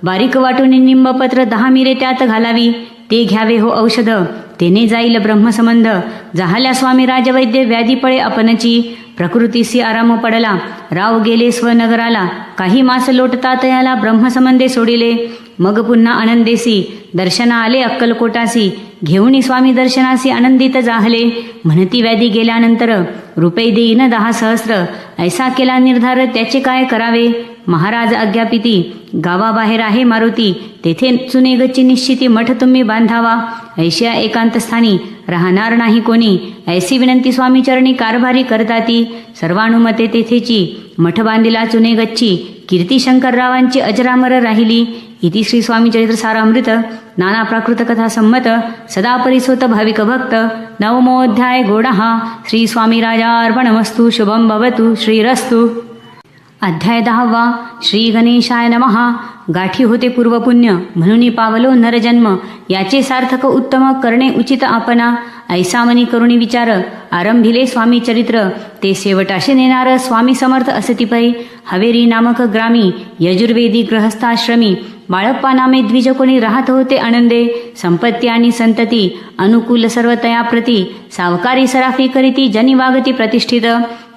Speaker 1: बारीक वाटून निंबपत्र 10 मिरे त्यात घालावी. ते घ्यावे हो औषध तेने जाईल ब्रह्मसंबंध. जाहल्या स्वामी राजवैद्य व्याधी पळे आपणची. प्रकृतीसी आराम पडला. राव गेले स्वनगराला. काही मास लोटता तयाला ब्रह्मसंबंधे सोडिले. मग पुन्हा आनंदेसी दर्शना आले अक्कलकोटासी. घेऊनी स्वामी दर्शनासी आनंदित जाहले. म्हणती व्याधी गेल्यानंतर रुपये देईन 10 सहस्र. ऐसा केला निर्धार त्याचे काय करावे. महाराज आज्ञापिती गावाबाहेर आहे मारुती. तेथे चुनेगची निश्चिती मठ तुम्ही बांधावा. ऐशिया एकांत स्थानी राहणार नाही कोणी. ऐसी विनंती स्वामी चरणी कारभारी करताती. सर्वानुमते तेथेची मठ बांधिला चुनेगच्ची. कीर्ती शंकररावांची अजरामर राहिली. इति श्री स्वामी चरित्र सारामृत नाना प्राकृत कथा संमत सदा परिसोत भाविक भक्त नवमोऽध्याय गोडहा. श्री स्वामी राजार्पणमस्तु. शुभम भवतु. श्रीरस्तु. अध्याय 10. श्री गणेशाय नमः. गाठी होते पूर्वपुण्य म्हणून पावलो नरजन्म. याचे सार्थक उत्तम करणे उचित आपणा. ऐसा मनी करुणी विचार आरंभिले स्वामी चरित्र. ते शेवटाशी नेणार स्वामी समर्थ असती पै. हवेरी नामक ग्रामी यजुर्वेदी गृहस्थाश्रमी बाळप्पा नामे द्विज कोणी राहत होते आनंदे. संपत्ती आणि संतती अनुकूल सर्व तयाप्रती. सावकारी सराफी करीती जनी वागती प्रतिष्ठित.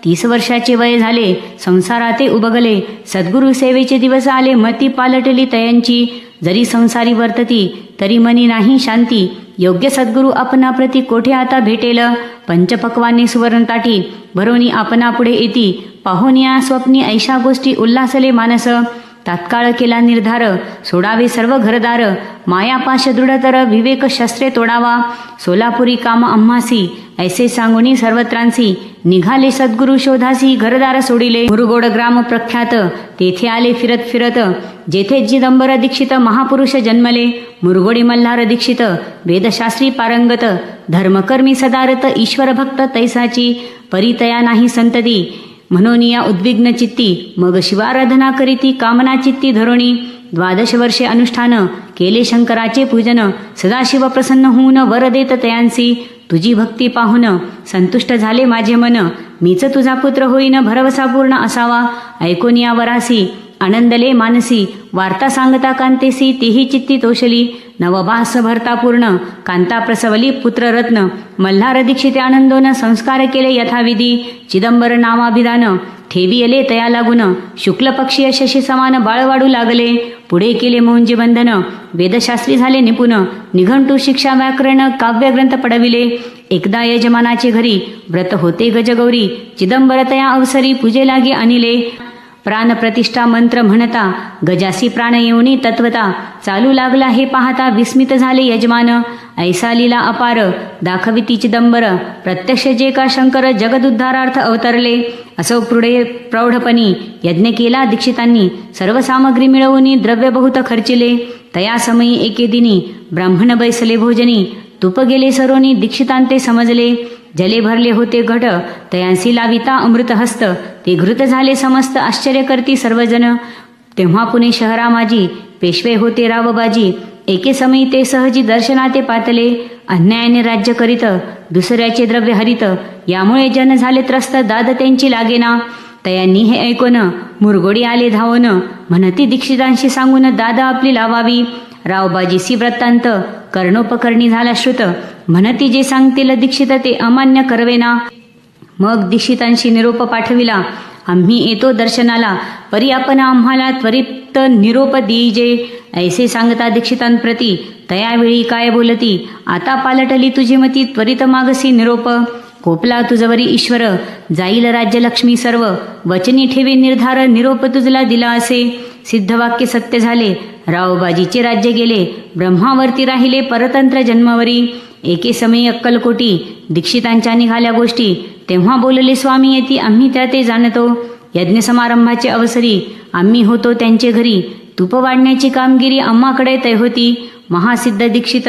Speaker 1: 30 वर्षाचे वय झाले संसाराते उबगले. सद्गुरु सेवेचे दिवस आले मती पालटली तयांची. जरी संसारी वर्तती तरी मनी नाही शांती. योग्य सद्गुरु आपणाप्रती कोठे आता भेटेल. पंचपक्वाने सुवर्णताटी भरोनी आपणा पुढे येती. पाहुनिया स्वप्नी ऐशा गोष्टी उल्हासले मानस. तात्काळ केला निर्धार सोडावे सर्व घरदार. मायापाश दृढतर विवेक शस्त्रे तोडावा. सोलापुरी काम आम्हासी ऐसे सांगुनी सर्वत्रांसी. निघाले सद्गुरु शोधासी घरदार सोडिले. मुरुगोड ग्राम प्रख्यात तेथे आले फिरत फिरत. जेथे चिदंबर दीक्षित महापुरुष जन्मले. मुरगोडी मल्हार दीक्षित वेदशास्त्री पारंगत. धर्मकर्मी सदारत ईश्वर भक्त तैसाची. परितया नाही संतती म्हणून या उद्विग्न चित्ती. मग शिवाराधना करीती कामना चित्ती धरोणी. 12 वर्षे अनुष्ठान केले शंकराचे पूजन. सदाशिव प्रसन्न होऊन वर देत तयांसी. तुझी भक्ती पाहून संतुष्ट झाले माझे मन. मीच तुझा पुत्र होईन भरवसा पूर्ण असावा. ऐकून या वरासी आनंदले मानसी. वार्ता सांगता कांतेसी तेही चित्ती तोषली. नवभास भरता पूर्ण कांता प्रसवली पुत्ररत्न. मल्हार दीक्षिते आनंदोन संस्कार केले यथाविधी. चिदंबर नामाभिधान ठेवियले तया लागून. शुक्ल पक्षीय शशी समान बाळ वाढू लागले. पुढे केले मोंजे बंधन वेदशास्त्री झाले निपुण. निघंटू शिक्षा व्याकरण काव्यग्रंथ पडविले. एकदा यजमानाचे घरी व्रत होते गजगौरी. चिदंबर तया अवसरी पूजे लागे अनिले. प्राणप्रतिष्ठा मंत्र म्हणता गजासी प्राण येऊनी तत्वता. चालू लागला हे पाहता विस्मित झाले यजमान. ऐसा लीला अपार दाखविती चिदंबर. प्रत्यक्ष जे का शंकर जगदुद्धारार्थ अवतरले. असो पुढे प्रौढपणी यज्ञ केला दीक्षितांनी. सर्व सामग्री मिळवून द्रव्य बहुत खर्चिले. तया समयी एके दिनी ब्राह्मण बैसले भोजनी. तुप गेले सरोनी दीक्षितांते समजले. जले भरले होते घट तयांसी लाविता अमृत हस्त. ते घृत झाले समस्त आश्चर्य करती सर्वजन. तेव्हा पुणे शहरा माझी पेशवे होते रावबाजी. एके समयी ते सहजी दर्शनाते पातले. अन्यायाने राज्य करीत दुसऱ्याचे द्रव्य हरित. यामुळे जन झाले त्रस्त दाद त्यांची लागेना. तयांनी हे ऐकून मुरगोडी आले धावून. म्हणती दीक्षितांशी सांगून दादा आपली लावावी. रावबाजीसी वृत्तांत कर्णोपकर्णी झाला श्रुत. म्हणती जे सांगतील दीक्षित ते अमान्य करवेना. मग दीक्षितांशी निरोप पाठविला. आम्ही येतो दर्शनाला. परी आपण आम्हाला त्वरित निरोप देईजे. ऐसे सांगता दीक्षितांप्रती तयावेळी काय बोलती. आता पालटली तुझी मती त्वरित मागसी निरोप. कोपला तुझवरी ईश्वर जाईल राज्यलक्ष्मी सर्व. वचनी ठेवी निर्धार निरोप तुझला दिला असे. सिद्धवाक्य सत्य झाले रावबाजीचे राज्य गेले. ब्रह्मावरती राहिले परतंत्र जन्मवरी. एके समयी अक्कलकोटी दीक्षितांच्या निघाल्या गोष्टी. तेव्हा बोलले स्वामी येती आम्ही त्या ते जाणतो. यज्ञ समारंभाचे अवसरी आम्ही होतो त्यांचे घरी. तुप वाढण्याची कामगिरी आम्हाकडे तय होती. महासिद्ध दीक्षित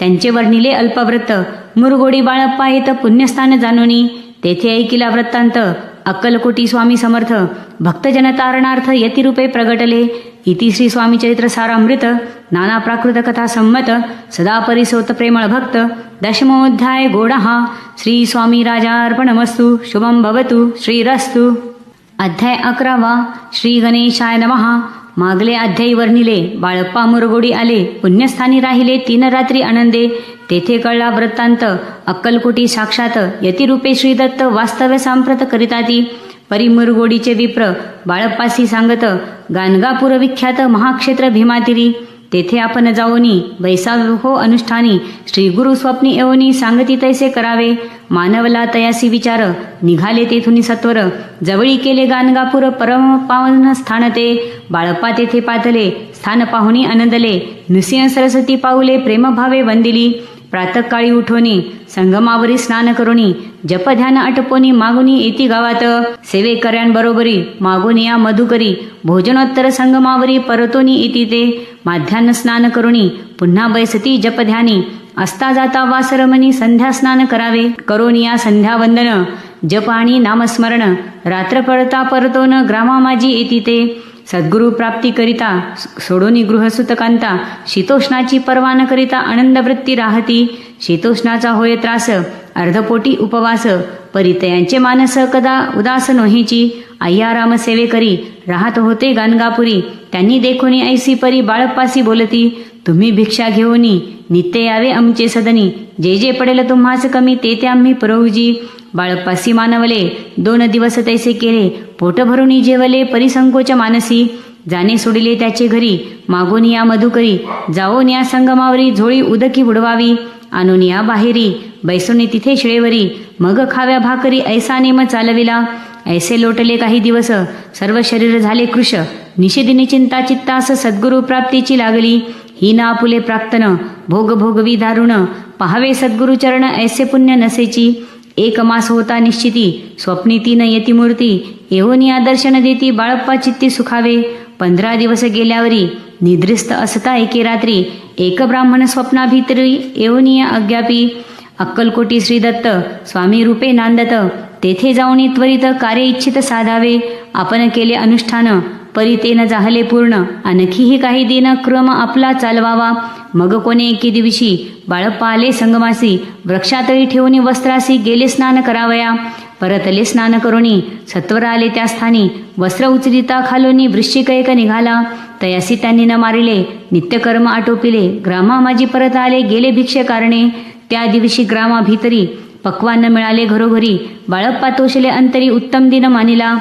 Speaker 1: त्यांचे वर्णिले अल्पव्रत. मुरगोडी बाळप्पा येत पुण्यस्थान जाणोनी. तेथे ऐकिला वृत्तांत अक्कलकोटी स्वामी समर्थ. भक्तजन तारणार्थ यतिरूपे प्रगटले. इति श्री स्वामी चरित्र सारामृत नाना प्राकृत कथा संमत सदा परिसोत प्रेमळ भक्त. दशमोऽध्याय गोडहा. श्री स्वामी राजार्पणमस्तु. शुभम भवतु. श्रीरस्तु. अध्याय 11. श्री गणेशाय नमः. मागले अध्यायी वर्णिले. बाळप्पा मुरगोडी आले, पुण्यस्थानी राहिले 3 रात्री आनंदे. तेथे कळला वृत्तांत, अक्कलकोटी साक्षात यतिरूपे श्रीदत्त वास्तव्य सांप्रत करिताती. परी मुरगोडीचे विप्र बाळप्पासी सांगत, गाणगापूर विख्यात महाक्षेत्र भीमातिरी. तेथे आपण जाऊनी बैसाहो अनुष्ठानी. श्री गुरु स्वप्नी येऊनी सांगती तैसे करावे. मानवला तयासी विचार, निघाले तेथुनी सत्वर. जवळी केले गाणगापूर परम पावन स्थान ते. बाळप्पा तेथे पातले, स्थान पाहुणी आनंदले. नृसिंह सरस्वती पाऊले प्रेमभावे वंदिली. प्रातःकाळी उठोनी संगमावरी स्नान करोनी. जप ध्यान आटपोनी मागुनी येती गावात. सेवेकऱ्यांबरोबरी मागोनी या मधुकरी. भोजनोत्तर संगमावरी परतोनी येती ते. माध्यान्ह स्नान करोनी पुन्हा बैसती जप ध्यानी. असता जाता वासरमणी संध्या स्नान करावे. करोनी या संध्या वंदन जप आणि नामस्मरण. रात्र पडता परतोन ग्रामा माझी येती ते. सद्गुरु प्राप्ती करिता सोडोनी गृहसुतकांता. शीतोष्णाची पर्वा न करिता आनंद वृत्ती राहती. शीतोष्णाचा होय त्रास अर्धपोटी उपवास. परितयांचे मानस कदा उदास नोहीची. अय्याराम सेवे करी राहत होते गाणगापुरी. त्यांनी देखोनी ऐसी परी बाळप्पासी बोलती. तुम्ही भिक्षा घेऊनी नित्य यावे आमचे सदनी. जे जे पडेल तुम्हास कमी ते आम्ही पुरवजी. बाळप्पासी मानवले 2 दिवस तैसे केले. पोट भरूनी जेवले परिसंकोच मानसी. जाणे सोडिले त्याचे घरी मागून या मधुकरी. जाऊन या संगमावरी झोळी उदकी बुडवावी. आणून या बाहेरी बैसोनी तिथे शिळेवरी. मग खाव्या भाकरी ऐसा नेम चालविला. ऐसे लोटले काही दिवस सर्व शरीर झाले कृश. निषेधिनी चिंता चित्तास सद्गुरु प्राप्तीची लागली. ही ना आपुले प्राक्तन भोग भोगवी दारुण. पहावे सद्गुरु चरण ऐसे पुण्य नसेची. 1 मास होता निश्चिती स्वप्नी 3 यती मूर्ती. येऊन या दर्शन देती बाळप्पा चित्ती सुखावे. 15 दिवस गेल्यावरी निद्रिस्त असता एके रात्री. एक ब्राह्मण स्वप्नाभितरी येऊन या अज्ञापी. अक्कलकोटी श्रीदत्त स्वामी रूपे नांदत. तेथे जाऊन त्वरित कार्य इच्छित साधावे. आपण केले अनुष्ठान परी ते न झाले पूर्ण. आणखीही काही दिन क्रम आपला चालवावा. मग कोणे एके दिवशी बाळप्पा आले संगमासी. वृक्षातळी ठेवून वस्त्रासी गेले स्नान करावया. परतले स्नान करोनी सत्वर आले त्या स्थानी. वस्त्र उचलिता खालोनी वृश्चिक एक निघाला. तयासी त्यांनी न मारिले नित्यकर्म आटोपिले. ग्रामा माझी परत आले गेले भिक्षे कारणे. त्या दिवशी ग्रामा भीतरी पक्वान मिळाले घरोघरी. बाळप्पा तोषले अंतरी उत्तम दिन मानिला.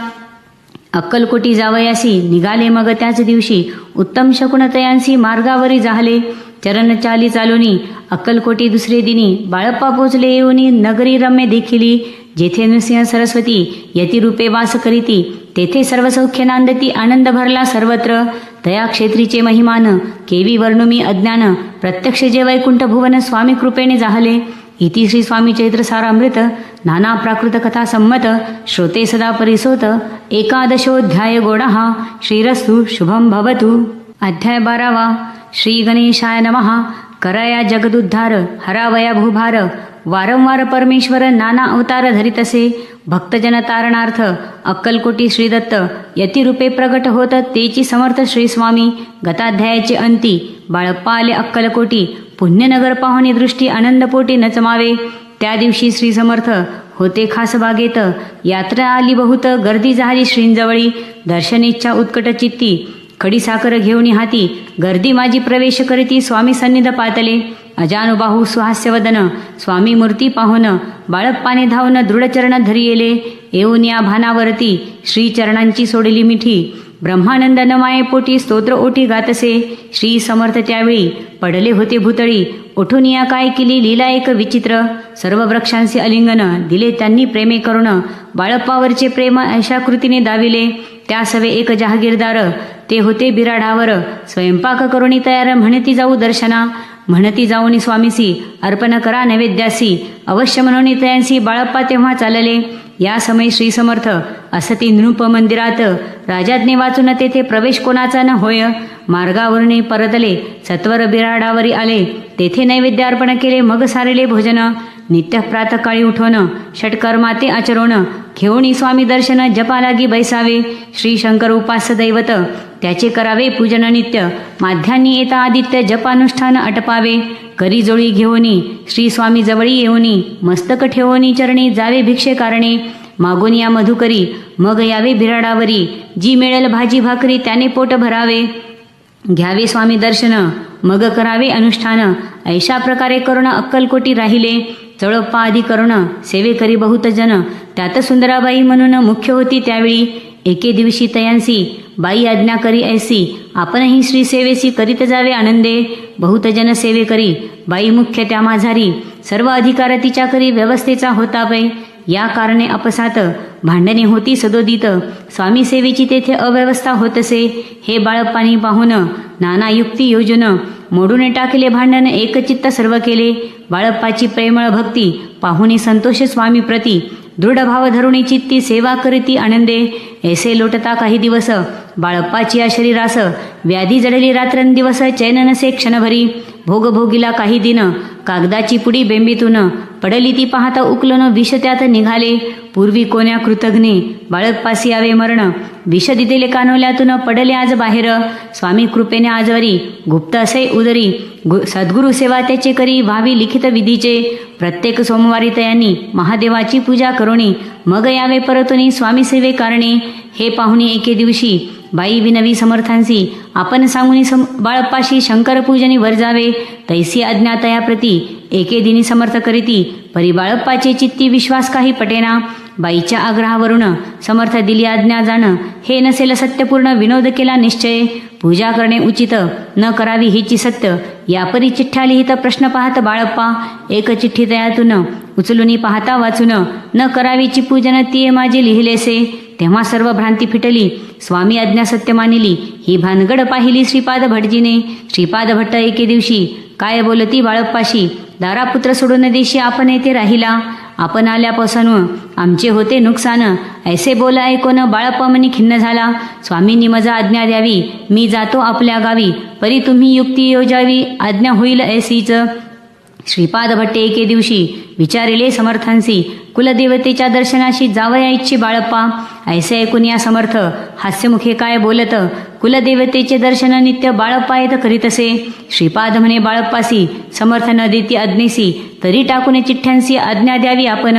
Speaker 1: अक्कलकोटी जावयासी निघाले मग त्याच दिवशी. उत्तम शकुनतयांसी मार्गावरी जाहले. चरण चाली चालूनी अक्कलकोटी दुसरे दिनी. बाळप्पा पोचले येऊनी नगरी रम्य देखिली. जेथे नृसिंह सरस्वती यतिरूपे वास करीती. तेथे सर्व सौख्य नांदती आनंद भरला सर्वत्र. तया क्षेत्रीचे महिमान केवी वर्णुमी अज्ञान. प्रत्यक्ष जे वैकुंठ भुवन स्वामी कृपेने जाहले. इति श्री स्वामी चैत्र सारामृत नाना प्राकृत कथा संमत. श्रोते सदा परिसोत 11ोऽध्याय गोडहा. श्रीरस्तु शुभम भवतु. अध्याय 12. श्री गणेशाय नमः. करया जगदुद्धार हरावया भूभार. वारंवार परमेश्वर नाना अवतार धरितसे. भक्तजन तारणार्थ अक्कलकोटी श्रीदत्त यतिरूपे प्रगट होत तेची समर्थ श्री स्वामी. गताध्यायाचे अंती. बाळप्पा आले अक्कलकोटी. पुण्यनगर पाहुणी दृष्टी आनंदपोटी नचमावे. त्या दिवशी श्री समर्थ होते खास बागेत. यात्रा आली बहुत गर्दी झाली श्रींजवळी. दर्शनेच्छा उत्कट चित्ती खडी साखर घेऊन हाती. गर्दी माझी प्रवेश करीती स्वामी सन्निध पातले. अजानुबाहू सुहास्यवदन स्वामी मूर्ती पाहुन. बाळप्पाने धावून दृढचरण धरी येले. येऊन या भानावरती श्रीचरणांची सोडली मिठी. ब्रह्मानंद नमाये पोटी स्तोत्र ओठी गातसे. श्री समर्थ त्यावेळी पडले होते भूतळी. उठून या काय केली लीला एक विचित्र. सर्व वृक्षांचे अलिंगन दिले त्यांनी प्रेमे करुण. बाळप्पावरचे प्रेम अशा कृतीने दाविले. त्या सवे एक जहागीरदार ते होते बिराडावर. स्वयंपाक करुणी तयार म्हणती जाऊ दर्शना. म्हणती जाऊनी स्वामीसी अर्पण करा नैवेद्यासी. अवश्य म्हणून तयांसी बाळप्पा तेव्हा चालले. या समय श्री समर्थ असती नृप मंदिरात. राजाज्ञे वाचून तेथे प्रवेश कोणाचा न होय. मार्गावरून परतले सत्वर बिराडावरी आले. तेथे नैवेद्य अर्पण केले मग सारेले भोजन. नित्य प्रातकाळी उठवण षटकर्माते आचरोण. घेऊनी स्वामी दर्शन जपालागी बैसावे. श्री शंकर उपास्य दैवत त्याचे करावे पूजन नित्य. माध्यान्नी येता आदित्य जपानुष्ठान अटपावे. करी जोळी घेऊनी श्री स्वामी जवळी येऊनी. मस्तक ठेवोनी चरणी जावे भिक्षे कारणे. मागून या मधुकरी, मग यावे बिराडावरी, जी मिळेल भाजी भाकरी त्याने पोट भरावे. घ्यावे स्वामी दर्शन, मग करावे अनुष्ठान, ऐशा प्रकारे करुण अक्कलकोटी राहिले. चळप्पा आदी करुण सेवेकरी बहुत जन, त्यात सुंदराबाई म्हणून मुख्य होती त्यावेळी. एके दिवशी तयांसी बाई आज्ञा करी ऐसी, आपणही श्री सेवेसी करीत जावे आनंदे. बहुत जन सेवे करी, बाई मुख्य त्या माझारी, सर्व अधिकार तिच्या करी व्यवस्थेचा होता पै. या कारणे अपसात भांडणे होती सदोदित, स्वामी सेवेची तेथे अव्यवस्था होतसे. हे बाळप्पानी पाहून नाना युक्ती योजून, मोडून टाकले भांडण एकचित्त सर्व केले. बाळप्पाची प्रेमळ भक्ती पाहुनी संतोष स्वामी प्रती, दृढ भाव धरुणी चित्ती सेवा करीती आनंदे. ऐसे लोटता काही दिवस, बाळप्पाची या शरीरास व्याधी जडली रात्रंदिवस, चैन नसे क्षणभरी. भोग भोगिला काही दिन, कागदाची पुडी बेंबीतून, पडली ती पाहता उकलन विष त्यात निघाले. पूर्वी कोण्या कृतघ्ने बाळप्पासी यावे मरण, विष दिलेले कानोल्यातून पडले आज बाहेर. स्वामी कृपेने आजवरी गुप्त असे उदरी, सद्गुरु सेवा त्याचे करी व्हावी लिखित विधीचे. प्रत्येक सोमवारी तयांनी महादेवाची पूजा करोनी, मग यावे परतुनी स्वामी सेवे कारणे. हे पाहुणी एके दिवशी बाई विनवी समर्थांसी, आपण सांगुनी बाळप्पाशी शंकर पूजनी वर जावे. तैसी आज्ञा तयाप्रती एके दिनी समर्थ करीती, परी बाळप्पाचे चित्ती विश्वास काही पटेना. बाईच्या आग्रहावरून समर्थ दिली आज्ञा जाण, हे नसेल सत्यपूर्ण विनोद केला निश्चय. पूजा करणे उचित न करावी हिची सत्य, यापरी चिठ्ठ्या लिहित प्रश्न पाहत बाळप्पा. एक चिठ्ठी तयातून उचलून पाहता वाचून, न करावीची पूजन ती माझे लिहिलेसे. तेव्हा सर्व भ्रांती फिटली, स्वामी आज्ञा सत्य मानिली. ही भानगड पाहिली श्रीपाद भटजीने. श्रीपाद भट्ट एके दिवशी काय बोलती बाळप्पाशी, दारापुत्र सोडून देशी आपण येथे राहिला. आपण आल्यापासून आमचे होते नुकसान, ऐसे बोला ऐकून बाळप्पा मनी खिन्न झाला. स्वामींनी मजा आज्ञा द्यावी, मी जातो आपल्या गावी, परी तुम्ही युक्ती योजावी, आज्ञा होईल ऐसीच. श्रीपाद भट्टे एके दिवशी विचारिले समर्थांसी, कुलदेवतेच्या दर्शनाशी जावया इच्छी बाळप्पा. ऐसे ऐकून या समर्थ हास्यमुखे काय बोलत, कुलदेवतेचे दर्शन नित्य बाळप्पा येत करीत असे. श्रीपाद म्हणे बाळप्पासी, समर्थ न देती आज्ञेसी, तरी टाकून चिठ्ठ्यांसी आज्ञा द्यावी आपण.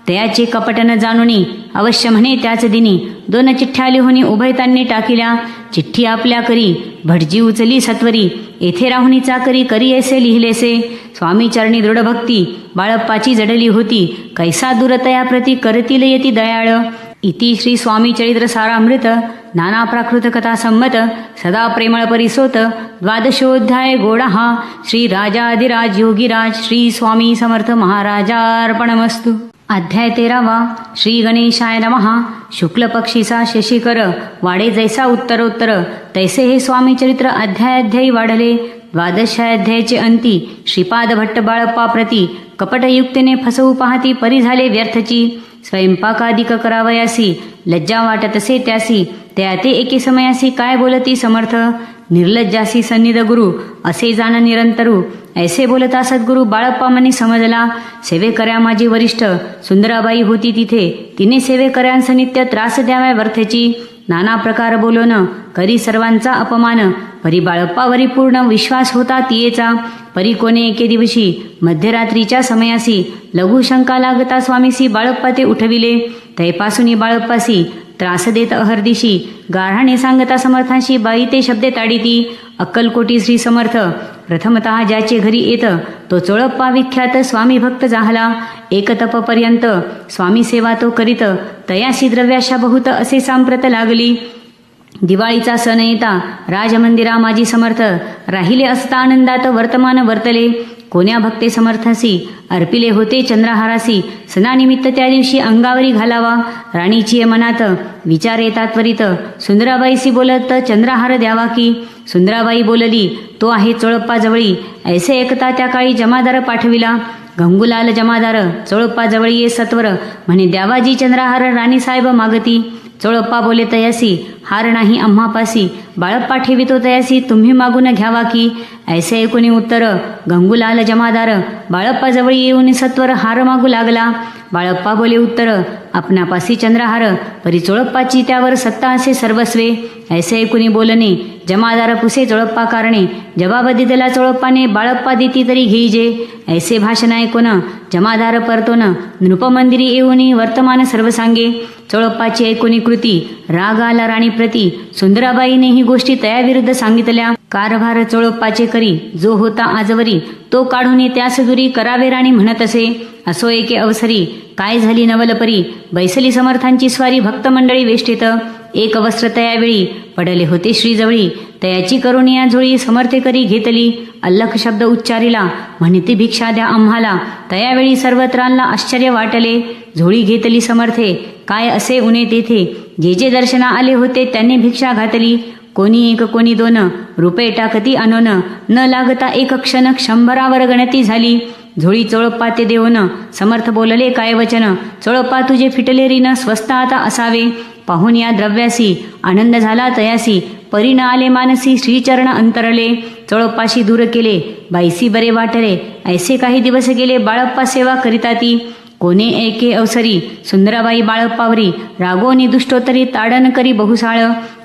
Speaker 1: तयाचे कपट न जाणुनी, अवश्य म्हणे त्याच दिनी, 2 चिठ्ठ्या लिहुनी उभयतांनी टाकिल्या. चिठ्ठी आपल्या करी भटजी उचली सत्वरी, येथे राहुनी चाकरी करी ऐसे लिहिलेसे. स्वामी चरणी दृढ भक्ती बाळप्पाची जडली होती, कैसा दूरतया प्रती करतील येती दयाळ. इति श्री स्वामी चरित्र सारामृत नाना प्राकृत कथा संमत, सदा प्रेमळ परिसोत, 12ोऽध्याय गोडा हा. श्री राजाधिराज योगीराज श्री स्वामी समर्थ महाराजार्पणमस्तु. अध्याय 13वा. श्री गणेशाय नमः. शुक्ल पक्षीचा शशिकर वाडे जैसा उत्तरोत्तर, तैसे हे स्वामी चरित्र अध्यायाध्यायी वाढले. 12अध्यायाचे अंती श्रीपाद भट्ट बाळप्पा प्रती कपटयुक्तीने फसवू पाहती परी झाले व्यर्थची. स्वयंपाकादिक करावयासी लज्जा वाटतसे त्यासी, त्या ते एके समयासी काय बोलती समर्थ. निर्लज्जासी सन्निध गुरु असे जाण निरंतरू, ऐसे बोलता सद्गुरु बाळप्पा मनी समजला. सेवेकऱ्या माझी वरिष्ठ सुंदराबाई होती तिथे, तिने सेवेकऱ्यांस नित्य त्रास द्याव्या व्यर्थची. नाना प्रकार बोलोन करी सर्वांचा अपमान, परी बाळप्पावरी पूर्ण विश्वास होता तियेचा. परी कोणे एके दिवशी मध्यरात्रीच्या समयासी लघु शंका लागता स्वामीसी बाळप्पा ते उठविले. तैपासून बाळप्पासी त्रास देत अहर्दिशी गाऱ्हाणे सांगता समर्थांशी बाई ते शब्दे ताडिती. अक्कलकोटी श्री समर्थ प्रथमतः ज्याचे घरी येत, तो चोळप्पा विख्यात स्वामी भक्त जाहला. एक तपपर्यंत स्वामी सेवा तो करीत, तयासी द्रव्याशा बहुत असे सांप्रत लागली. दिवाळीचा सण येता राजमंदिरा माझी समर्थ राहिले असता आनंदात वर्तमान वर्तले. कोण्या भक्ते समर्थासी अर्पिले होते चंद्रहारासी, सणानिमित्त त्या दिवशी अंगावरी घालावा. राणीची मनात विचार येतात त्वरित, सुंदराबाईसी बोलत चंद्रहार द्यावा की. सुंदराबाई बोलली, तो आहे चोळप्पा जवळी. ऐसे ऐकता त्या काळी जमादार पाठविला. गंगूलाल जमादार चोळप्पा जवळी ये सत्वर, म्हणे द्यावाजी चंद्रहार राणीसाहेब मागती. चोळप्पा बोले तयासी, हार नाही आम्हापासी, बाळप्पा ठेवितो तयासी, तुम्ही मागून घ्यावा की. ऐसे ऐकून उत्तर गंगूलाल जमादार, बाळप्पा जवळ येऊन सत्वर हार मागू लागला. बाळप्पा बोले उत्तर, आपणापासी चंद्रहार, परी चोळप्पाची त्यावर सत्ता असे सर्वस्वे. ऐसे ऐकून बोलणे जमादार पुसे चोळप्पा कारणे, जबाब दिला चोळप्पाने, बाळप्पा देती तरी घेईजे. ऐसे भाषण ऐकून जमादार परतोन नृपमंदिरी येऊन वर्तमान सर्व सांगे. चोळप्पाची ऐकून कृती राग आला राणी प्रती, सुंदराबाईने ही गोष्टी तयाविरुद्ध सांगितल्या. कारभार चोळप्पाचे करी, जो होता आजवरी, तो काढून त्यास दुरी करावे राणी म्हणत असे. असो एके अवसरी काय झाली नवलपरी, बैसली समर्थांची स्वारी, भक्त मंडळी वेष्टीत. एक वस्त्र तयावेळी पडले होते श्रीजवळी, तयाची करुणिया झोळी समर्थे करी घेतली. अल्लख शब्द उच्चारिला, म्हणती भिक्षा द्या आम्हाला, तयावेळी सर्वत्रांना आश्चर्य वाटले. झोळी घेतली समर्थे, काय असे उणे तेथे, जे जे दर्शना आले होते त्यांनी भिक्षा घातली. कोणी एक कोणी दोन, रुपये टाकती अनोन, न लागता एक क्षण 100वर गणती झाली. झोळी चोळप्पा ते देऊन समर्थ बोलले काय वचन, चोळप्पा तुझे फिटले रीन, स्वस्त आता असावे. पाहून या द्रव्यासी आनंद झाला तयासी, परी न आले मानसी, श्रीचरण अंतरले. चोळप्पाशी दूर केले बाईसी बरे वाटले, ऐसे काही दिवस गेले बाळप्पा सेवा करिता ती. कोणे एके अवसरी सुंदराबाई बाळप्पावरी, रागोनी दुष्टोत्तरी ताडन करी बहुसाळ.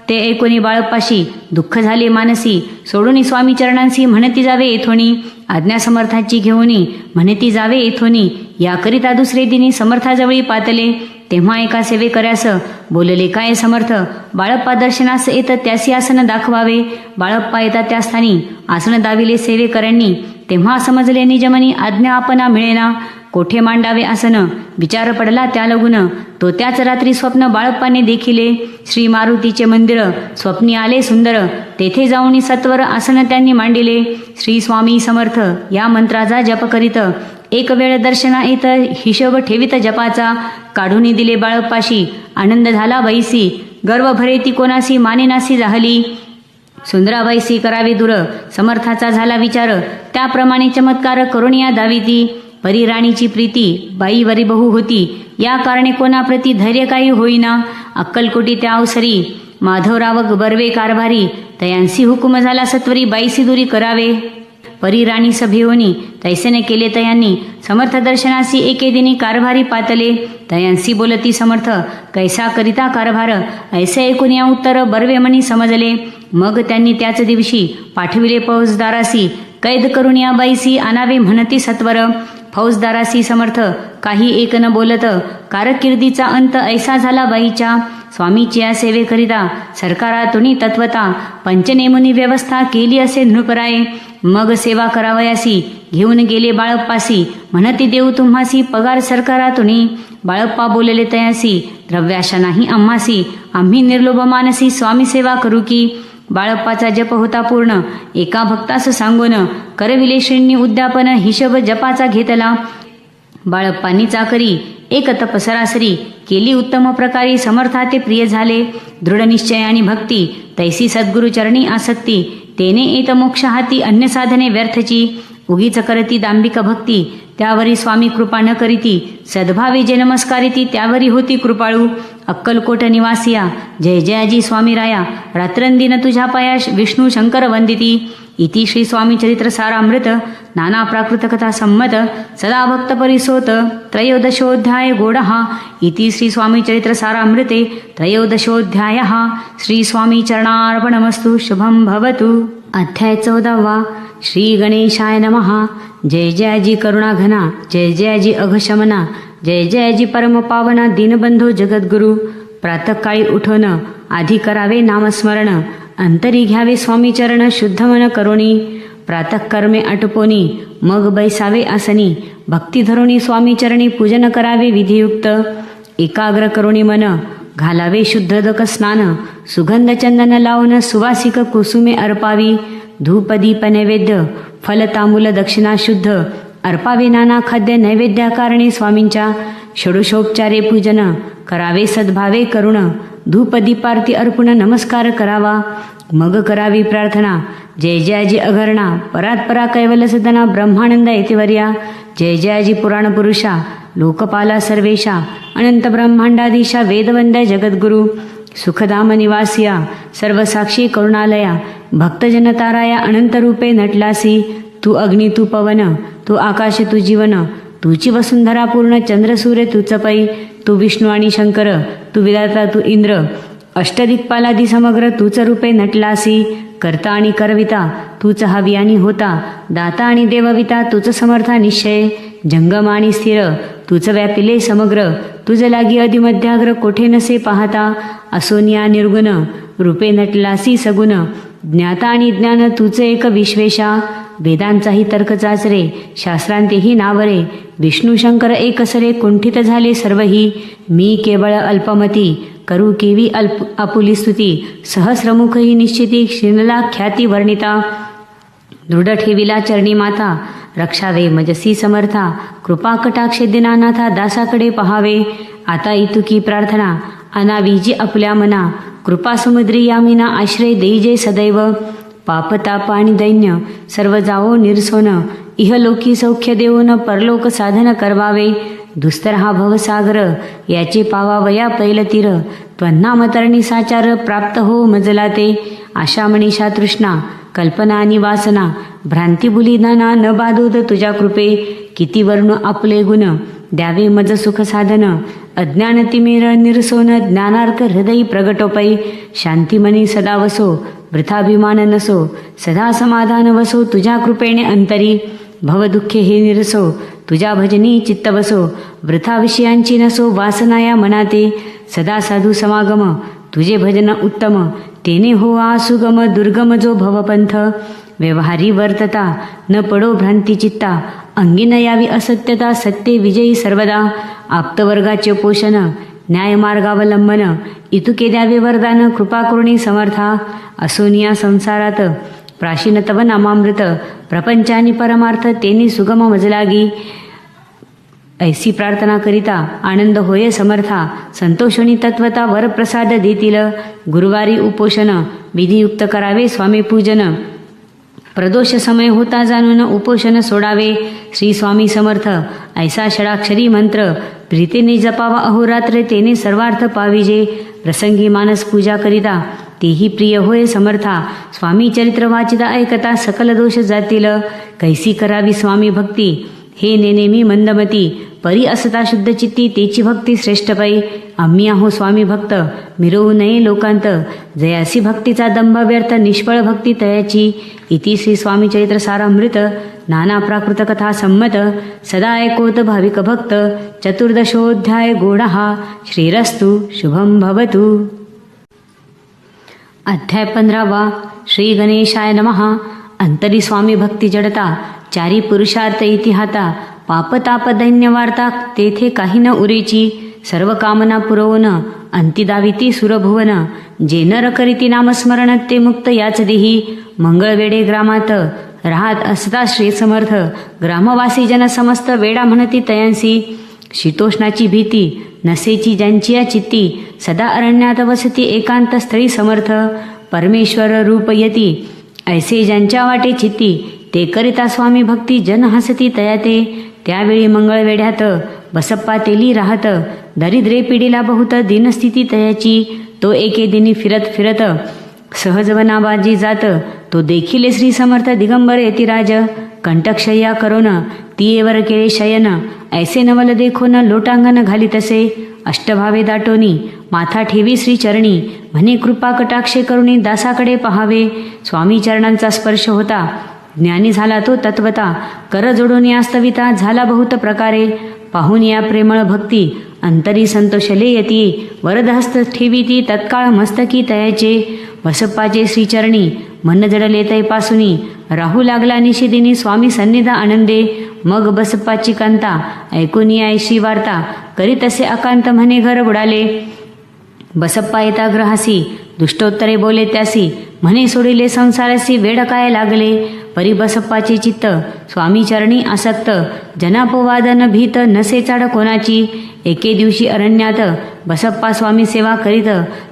Speaker 1: ते ऐकोनी बाळप्पाशी दुःख झाले मानसी, सोडून स्वामी चरणांसी म्हणती जावे येथोनी. आज्ञा समर्थाची घेऊनी म्हणती जावे येथोनी, याकरिता दुसरे दिनी समर्थाजवळी पातले. तेव्हा एका सेवेकऱ्यास बोलले काय समर्थ, बाळप्पा दर्शनास येत त्यासी आसन दाखवावे. बाळप्पा येता त्या स्थानी आसन दाविले सेवेकऱ्यांनी. तेव्हा समजले निजमनी आज्ञा आपणा मिळेना, कोठे मांडावे आसन विचार पडला त्या लगून. तो त्याच रात्री स्वप्न बाळप्पाने देखिले. श्री मारुतीचे मंदिर स्वप्नी आले सुंदर, तेथे जाऊन सत्वर आसन त्यांनी मांडिले. श्री स्वामी समर्थ या मंत्राचा जप करीत, एक वेळ दर्शना येत हिशोब ठेवित जपाचा. काढून दिले बाळप्पाशी आनंद झाला बाईसी, गर्व भरे ती कोणासी मानेनासी जाहली. सुंदराबाईसी करावे दूर, समर्थाचा झाला विचार, त्याप्रमाणे चमत्कार करून या दाविती. परी राणीची प्रीती बाईवरी बहु होती, या कारणे कोणाप्रती धैर्य काही होईना. अक्कलकोटी त्या अवसरी माधवराव बर्वे कारभारी, तयांसी हुकुम झाला सत्वरी बाईसी दुरी करावे. परी राणी सभेवनी तैसेने केले तयांनी, समर्थ दर्शनासी एके दिनी कारभारी पातले. तयांसी बोलती समर्थ कैसा करिता कारभार, ऐसे ऐकून या उत्तर बर्वे मनी समजले. मग त्यांनी त्याच दिवशी पाठविले फौजदारासी, कैद करून या बाईसी आणावे म्हणती सत्वर. फौजदारासी समर्थ काही एक न बोलत, कारकिर्दीचा अंत ऐसा झाला बाईच्या. स्वामीची या सेवेकरिता सरकारातुनी तत्वता, पंचनेमुनी व्यवस्था केली असे नृपराये. मग सेवा करावयासी घेऊन गेले बाळप्पासी, म्हणती देऊ तुम्हासी पगार सरकारातुनी. बाळप्पा बोलले तयासी, द्रव्याशा नाही आम्हासी, आम्ही निर्लोभ मानसी स्वामी सेवा करू की. बाळप्पाचा जप होता पूर्ण, एका भक्तास सांगून करविले श्रींनी उद्यापन, हिशोब जपाचा घेतला. बाळप्पांनी चाकरी एक तप सरासरी केली उत्तम प्रकारे, समर्थाते प्रिय झाले. दृढ निश्चय आणि भक्ती तैसी सद्गुरुचरणी आसक्ती, तेने येत मोक्ष हाती अन्य साधने व्यर्थची. उगीच करती दांभिक भक्ती, त्यावरी स्वामी कृपा न करीती. सद्भावे जे नमस्कारिती, त्यावरी होती कृपाळू. अक्कलकोट निवासिया जय जयाजी स्वामी राया, रात्रंदिन तुझ्या पायाश विष्णू शंकर वंदिती. इति श्री स्वामी चरित्र सारामृत नाना प्राकृत कथा संमत सदा भक्त परिसोत त्रयोदशोऽध्याय गोडः. इति श्री स्वामी चरित्र सारामृते त्रयोदशोऽध्यायः. श्री स्वामी चरणार्पणमस्तु. शुभं भवतु. अध्याय 14. श्री गणेशाय नमः. जय जयाजी करुणाघना, जय जयाजी अघशमना, जय जयाजी परमपावना, दीनबंधू जगद्गुरु. प्रातःकाळी उठून आधी करावे नामस्मरण, अंतरी घ्यावे स्वामी चरण शुद्ध मन करोनी. प्रातःकर्मे आटोपोनी मग बैसावे आसनी, भक्ती धरोणी स्वामी चरणी पूजन करावे विधियुक्त. एकाग्र करोणी मन घालावे शुद्धोदक स्नान, सुगंध चंदन लावून सुवासिक कुसुमे अर्पावी. धूप दीप नैवेद्य फल तांबूल दक्षिणा शुद्ध अर्पावे. नाना खाद्य नैवेद्याकारणे स्वामींच्या षोडशोपचारे पूजन करावे सद्भावे करुण. धूप दीपारती अर्पण नमस्कार करावा. मग करावी प्रार्थना. जय जयाजी अघरणा, परात्परा कैवल्य सदना, ब्रह्मानंद येतेवर्या. जय जयाजी पुराण पुरुषा, लोकपाला सर्वेशा, अनंत ब्रह्मांडाधीशा, वेदवंद्य जगद्गुरु. सुखधाम निवासिया सर्वसाक्षी करुणालया भक्तजन ताराया अनंत रूपे नटलासी. तू अग्नी तू पवन तू आकाश तू जीवन तुची वसुंधरा पूर्ण चंद्र सूर्य तूच पै. तू विष्णू आणि शंकर तू विधाता तू इंद्र अष्टदिक्पालादी समग्र तूच रूपे नटलासी. करता आणि करविता तूच हवी आणि होता दाता आणि देवविता तूच समर्था निश्चय. जंगम आणि स्थिर तूच व्यापिले समग्र तुझ लागी अधिमध्याग्र कोठे नसे पाहता. असोनिया निर्गुण रूपे नटलासी सगुण ज्ञाता आणि ज्ञान तूच एक विश्वेशा. वेदांचाही तर्क चाचरे शास्त्रांतेही नावरे विष्णू शंकर एकसरे कुंठित झाले सर्वही. मी केवळ अल्पमती करू केवी आपुली स्तुती सहस्रमुख ही निश्चिती क्षीणला ख्याती वर्णिता. दृढ ठेविला चरणी माता रक्षावे मजसी समर्था कृपा कटाक्षे दिनानाथा दासाकडे पहावे. आता इतुकी प्रार्थना अनाविजी आपल्या मना कृपा समुद्री यामिना आश्रय देईजे सदैव. पापताप आणि दैन्य सर्व जावो निरसोन इहलोकी सौख्य देऊन परलोक साधन करवावे. दुस्तर हा भवसागर याचे पावावया पैल तीर त्वन्नामतरणी साचार प्राप्त हो मजला ते. आशा मनीषा तृष्णा कल्पना आणि वासना भ्रांती बुलिदाना न बाधोद तुझ्या कृपे. किती वर्णू आपले गुण द्यावे मज सुख साधन अज्ञान तिमिर निरसोन ज्ञानार्क हृदयी प्रगटोपै. शांतिमनी सदा वसो वृथाभिमान नसो सदा समाधान वसो तुझ्या कृपेने अंतरी. भवदुःखे हे निरसो तुझ्या भजनी चित्त बसो वृथा विषयांची नसो वासना या मनाते. सदा साधू समागम तुझे भजन उत्तम तेने हो आ सुगम दुर्गम जो भवपंथ. व्यवहारी वर्तता न पडो भ्रांती चित्ता अंगी न यावी असत्यता सत्य विजयी सर्वदा. आप्तवर्गाचे पोषण न्यायमार्गावलंबन इतुके द्यावे वरदान कृपा करुणी समर्था. असोनिया संसारात प्राचीन तव नामामृत प्रपंचानी परमार्थ तेनी सुगम मजलागी. ऐसी प्रार्थना करिता आनंद होय समर्था संतोषणी तत्वता वरप्रसाद देतील. गुरुवारी उपोषण विधियुक्त करावे स्वामी पूजन प्रदोष समय होता जाणून उपोषण सोडावे. श्री स्वामी समर्थ ऐसा षडाक्षरी मंत्र प्रीतीने जपावा अहोरात्र तेने सर्वार्थ पाविजे. प्रसंगी मानस पूजा करिता तेही प्रिय होय समर्था. स्वामी चरित्र वाचिता ऐकता सकल दोष जातील. कैसी करावी स्वामी भक्ती हे नेनेमी मंदमती परी असता शुद्ध चित्ती तेची भक्ती श्रेष्ठ पै. आम्ही आहो स्वामी भक्त मिरवू नये लोकांत जयासी भक्तीचा दंभ व्यर्थ निष्फळ भक्ती तयाची. इति श्री स्वामी चरित्र सारामृत नाना प्राकृत कथा संमत सदा ऐकोत भाविक भक्त. चतुर्दशोऽध्याय गोडहा श्रीरस्तु शुभम भवतु. अध्याय 15 श्री गणेशाय नमः. अंतरी स्वामी भक्ती जडता चारी पुरुषार्थ इतिहाता पापताप दैन्य वार्ता तेथे काही न उरेची. सर्व कामना पुरवून अंतिदाविती सुरभुवन जे नर करीती नामस्मरण ते मुक्त याच देही. मंगळवेढे ग्रामात राहत असता श्री समर्थ ग्रामवासी जन समस्त वेडा म्हणती तयांसी. शीतोष्णाची भीती नसेची ज्यांची या चित्ती सदा अरण्यात वसती एकांत स्थळी समर्थ. परमेश्वर रूप यती ऐसे ज्यांच्या वाटे चित्ती ते करिता स्वामी भक्ती जन हसती तयाते. त्यावेळी मंगळवेढ्यात बसप्पा तेली राहत दरिद्रे पिढीला बहुत दिनस्थिती तयाची. तो एके दिनी फिरत फिरत सहजवनाबाजी जात तो देखील श्री समर्थ दिगंबर यतिराज. कंटकशय्या करोन तीयेवर केळे शयन ऐसे नवल देखोन लोटांगण घाली तसे. अष्टभावे दाटोनी माथा ठेवी श्री चरणी म्हणे कृपा कटाक्षे करुणी दासाकडे पहावे. स्वामी चरणांचा स्पर्श होता ज्ञानी झाला तो तत्वता. कर जोडून यास्तविता झाला बहुत प्रकारे. पाहून या प्रेमळ भक्ती अंतरी संतोषले यती. वरदहस्त ठेवी ती तत्काळ मस्तकी तयाचे. बसप्पाचे श्रीचरणी मन जडले तैपासुनी राहू लागला निशिदिनी स्वामी सन्निधा आनंदे. मग बसप्पाची कांता ऐकून ऐशी वार्ता करीत असे अकांत म्हणे घर बुडाले. बसप्पा येता ग्रहासी दुष्टोत्तरे बोले त्यासी म्हणे सोडिले संसारासी वेड काय लागले. परी बसप्पाचे चित्त स्वामी चरणी आसक्त जनापवादन भीत नसे चाड कोणाची. एके दिवशी अरण्यात बसप्पा स्वामी सेवा करीत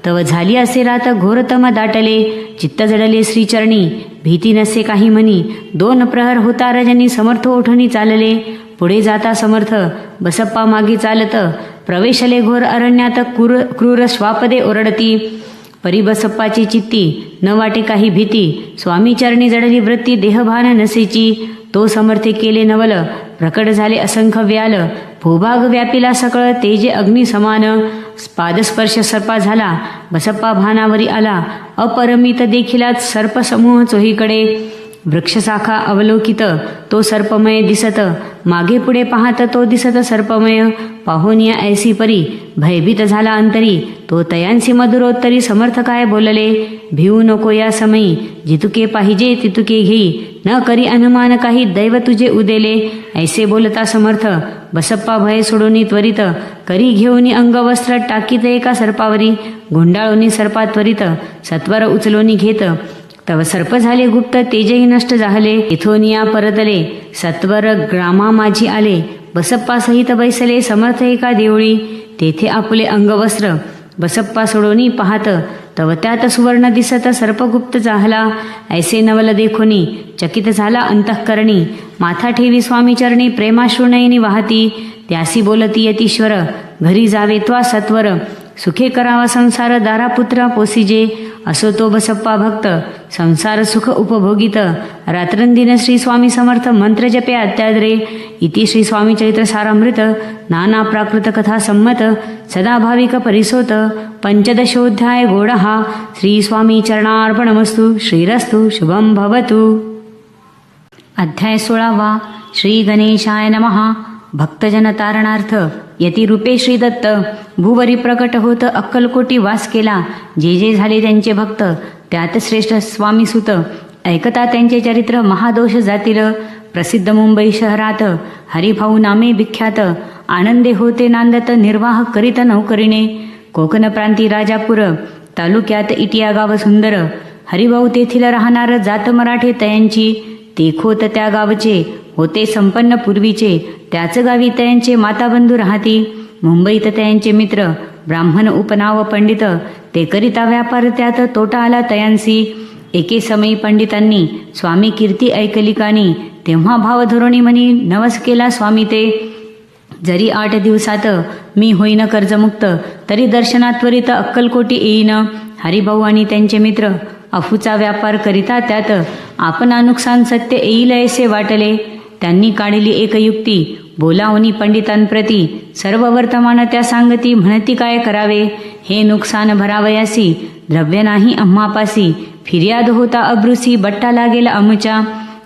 Speaker 1: तव झाली असे रात घोरतम दाटले. चित्त जडले श्रीचरणी भीती नसे काही म्हणी. 2 प्रहर होता रजनी समर्थ ओठणी चालले. पुढे जाता समर्थ बसप्पा मागे चालत प्रवेशले घोर अरण्यात क्रूर श्वापदे ओरडती. परी बसप्पाची चित्ती न वाटे काही भीती. स्वामी चरणी जडली वृत्ती देहभान नसेची. तो समर्थे केले नवल प्रकट झाले असंख्य व्याल. भूभाग व्यापिला सकळ तेजे अग्नी समान. पादस्पर्श सर्पा झाला बसप्पा भानावरी आला. अपरमित देखिलात सर्पसमूह चोहीकडे. वृक्षशाखा अवलोकित तो सर्पमय दिसत. मागे पुढे पाहत तो दिसत सर्पमय. पाहुनिया ऐसी परी भयभीत झाला अंतरी. तो तयांसी मधुरोत्तरी समर्थ काय बोलले. भिवू नको या समयी जितुके पाहिजे तितुके घेई. न करी अनुमान काही दैव तुझे उदेले. ऐसे बोलता समर्थ बसप्पा भय सोडून त्वरित. करी घेऊनी अंगवस्त्र टाकीत एका सर्पावरी. गुंडाळोनी सर्पा त्वरित सत्वर उचलोनी घेत. तव सर्प झाले गुप्त तेजही नष्ट झाले. इथोनिया परतले सत्वर ग्रामा माझी आले. बसप्पा सहित बैसले समर्थ एका देवळी. तेथे आपले अंगवस्त्र बसप्पा सोडोनी पाहत. तव त्यात सुवर्ण दिसत सर्पगुप्त जाहला. ऐसे नवल देखोनी चकित झाला अंतःकरणी. माथा ठेवी स्वामी चरणी प्रेमाश्रुनयनी वाहती. त्यासी बोलती यतीश्वर घरी जावे त्वा सत्वर. सुखे करावा संसार दारापुत्र पोसिजे. असो तो बसप्पा भक्त संसार सुख उपभोगित. रात्रंदिन श्री स्वामी समर्थ मंत्र जपे अत्यादरे. इति श्री स्वामी चरित्र सारामृत नाना प्राकृत कथा संमत. सदा भाविक परिसोत. पंचदशोध्याय गोडहा. श्री स्वामी चरणार्पणमस्तु. श्रीरस्तु शुभम भवतु. अध्याय 16. श्री गणेशाय नमः. भक्तजन तारणार्थ यतिरूपे श्री दत्त भूवरी प्रकट होत अक्कलकोटी वास केला. जे जे झाले त्यांचे भक्त त्यात श्रेष्ठ स्वामी सुत. ऐकता त्यांचे चरित्र महादोष जातील. प्रसिद्ध मुंबई शहरात हरिभाऊ नामे विख्यात. आनंदे होते नांदत निर्वाह करीत नौकरीने. कोकण प्रांती राजापूर तालुक्यात इटिया गाव सुंदर. हरिभाऊ तेथील राहणार जात मराठे तयांची. ते खोत त्या गावचे होते संपन्न पूर्वीचे. त्याच गावी तयांचे माताबंधू राहती. मुंबईत तयांचे मित्र ब्राह्मण उपनाव पंडित. ते करिता व्यापार त्यात तोटा आला तयांसी. एके समयी पंडितांनी स्वामी कीर्ती ऐकली कानी. तेव्हा भावधोरणी म्हणी नवस केला स्वामी ते. जरी 8 दिवसात मी होईन कर्जमुक्त. तरी दर्शनात त्वरित अक्कलकोटी येईन. हरिभाऊ आणि त्यांचे मित्र अफूचा व्यापार करिता त्यात. आपणा नुकसान सत्य येईल ऐसे वाटले. त्यांनी काढली एक युक्ती बोलावनी पंडितांप्रती. सर्व वर्तमान त्या सांगती म्हणती काय करावे. हे नुकसान भरावयासी द्रव्य नाही आम्हापासी. फिर्याद होता अब्रुसी बट्टा लागेल आमच्या.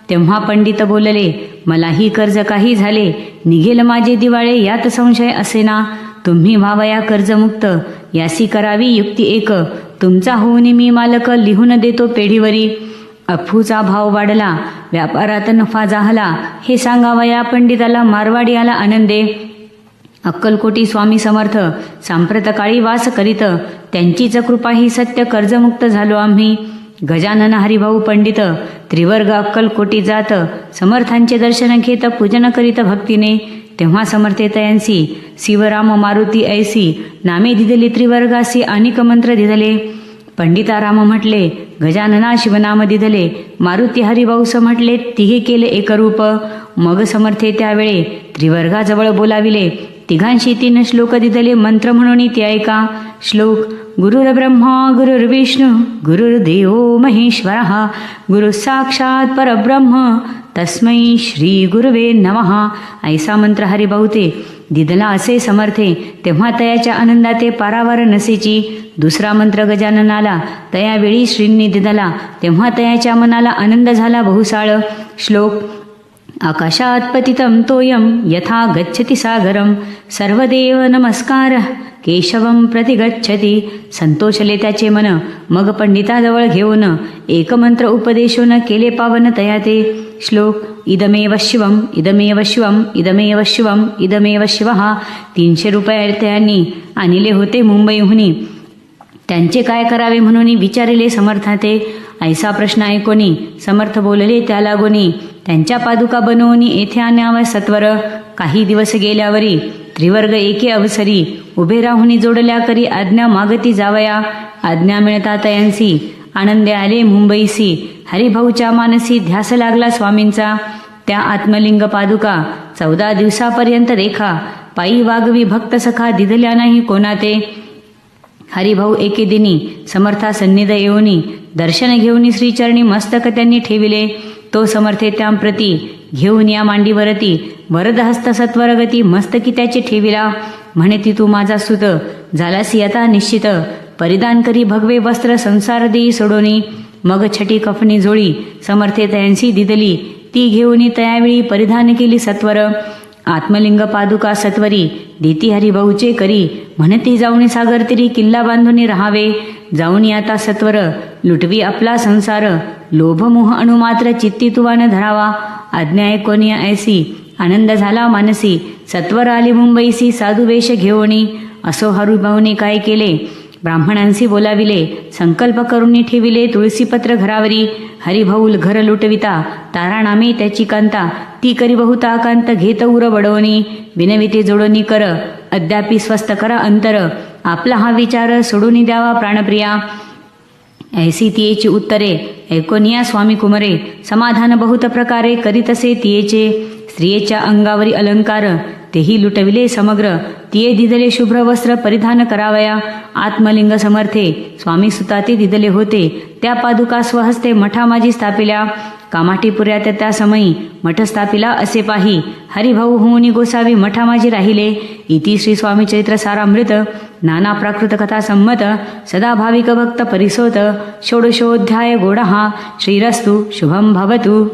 Speaker 1: तेव्हा पंडित बोलले मलाही कर्ज काही झाले. निघेल माझे दिवाळे यात संशय असेना. तुम्ही व्हावया कर्जमुक्त यासी करावी युक्ती एक. तुमचा होऊन मी मालक लिहून देतो पेढीवरी. अफूचा भाव वाढला व्यापारात नफा जाहला. हे सांगावया पंडिताला मारवाडी आला आनंदे. अक्कलकोटी स्वामी समर्थ सांप्रतकाळी वास करीत. त्यांचीच कृपा ही सत्य कर्जमुक्त झालो आम्ही. गजानन हरिभाऊ पंडित त्रिवर्ग अक्कलकोटी जात. समर्थांचे दर्शन घेत पूजन करीत भक्तीने. तेव्हा समर्थे तयांसी शिवराम मारुती ऐसी. नामे दिदली त्रिवर्गासी अनेक मंत्र दिदले. पंडिताराम म्हटले गजानना शिवनाम दिदले. मारुती हरिभाऊस म्हटले तिघे केले एकरूप. मग समर्थे त्यावेळे त्रिवर्गाजवळ बोलाविले. तिघांशी 3 श्लोक दिदले मंत्र म्हणून ते ऐका. श्लोक गुरुर्ब्रह्मा गुरुर्विष्णू गुरुर्देवो महेश्वरः गुरु साक्षात परब्रह्म तस्मै श्री गुरुवे नमः. ऐसा मंत्र हरिभाऊ ते दिदला असे समर्थे. तेव्हा तयाच्या आनंदाते पारावार नसेची. दुसरा मंत्र गजाननाला तयावेळी श्रींनी दिदला. तेव्हा तयाच्या मनाला आनंद झाला बहुसाळ. श्लोक आकाशात पतितं तोयम यथा गच्छति सागरम सर्वदेव नमस्कार केशवम प्रतिगच्छति. संतोषले त्याचे मन. मग पंडिताजवळ घेऊन एक मंत्र उपदेशून केले पावन तयाते. श्लोक इदमेव शिवम इदमेव शिवम इदमेव शिवम इदमेव शिवः. 300 रुपये त्यांनी आणले होते मुंबईहुनी. त्यांचे काय करावे म्हणून विचारिले समर्थाते. ऐसा प्रश्न ऐकोनी समर्थ बोलले त्या लागोनी. त्यांच्या पादुका बनवून येथे आणाव्या सत्वर. काही दिवस गेल्यावरी त्रिवर्ग एके अवसरी उभे राहुनी जोडल्या करी आज्ञा मागती जावया. आज्ञा मिळता तयांसी आनंदे आले मुंबईसी. हरिभाऊच्या मानसी ध्यास लागला स्वामींचा. त्या आत्मलिंग पादुका 14 दिवसापर्यंत रेखा पायी वागवी भक्त सखा दिधल्या नाही कोणाते. हरिभाऊ एके दिनी समर्था सन्निध येऊनी दर्शन घेऊनी श्रीचरणी मस्तक त्यांनी ठेविले. तो समर्थे त्यांप्रती घेऊन या मांडीवरती वरदहस्त सत्वरगती मस्तकी त्याचे ठेविला. म्हणे ती तू माझा सुत झालासी आता निश्चित. परिधान करी भगवे वस्त्र संसार देई सोडोनी. मग छटी कफनी जोळी समर्थे तयांसी दिदली. ती घेऊनी तयावेळी परिधान केली सत्वर. आत्मलिंग पादुका सत्वरी देती हरिभाऊचे करी. म्हणती जाऊनी सागर तिरी किल्ला बांधून राहावे. जाऊनी आता सत्वर लुटवी आपला संसार. लोभमोह अणुमात्र चित्ती तुवान धरावा. आज्ञा ऐकोनी ऐसी आनंद झाला मानसी. सत्वर आली मुंबईसी साधू वेश घेऊनी. असो हरिभाऊने काय केले ब्राह्मणांशी बोलाविले. संकल्प करून ठेविले तुळशीपत्र घरावरी. हरिभाऊ घर लुटविता तारा नामे त्याची कांता. ती करी बहुता कांत घेत उर बडवणी. विनविते जोडणी कर अद्यापि स्वस्त करा अंतर. आपला हा विचार सोडून द्यावा प्राणप्रिया. ऐसी तियेची उत्तरे ऐकोनिया स्वामी कुमरे. समाधान बहुत प्रकारे करीतसे तियेचे. स्त्रियेच्या अंगावरी अलंकार तेही लुटविले समग्र. तिये दिदले शुभ्र वस्त्र परिधान करावया. आत्मलिंग समर्थे स्वामी सुताते दिदले होते. त्या पादुका स्वहस्ते मठा माझी स्थापिल्या. कामाठीपुऱ्यात त्या समयी मठ स्थापिला असे पाही. हरिभाऊ होऊनी गोसावी मठा माझी राहिले. इति श्री स्वामी चरित्र सारामृत नाना प्राकृत कथा संमत. सदा भाविक भक्त परिसोत. षोडशोऽध्याय गोडहा. श्रीरस्तु शुभम भवतु.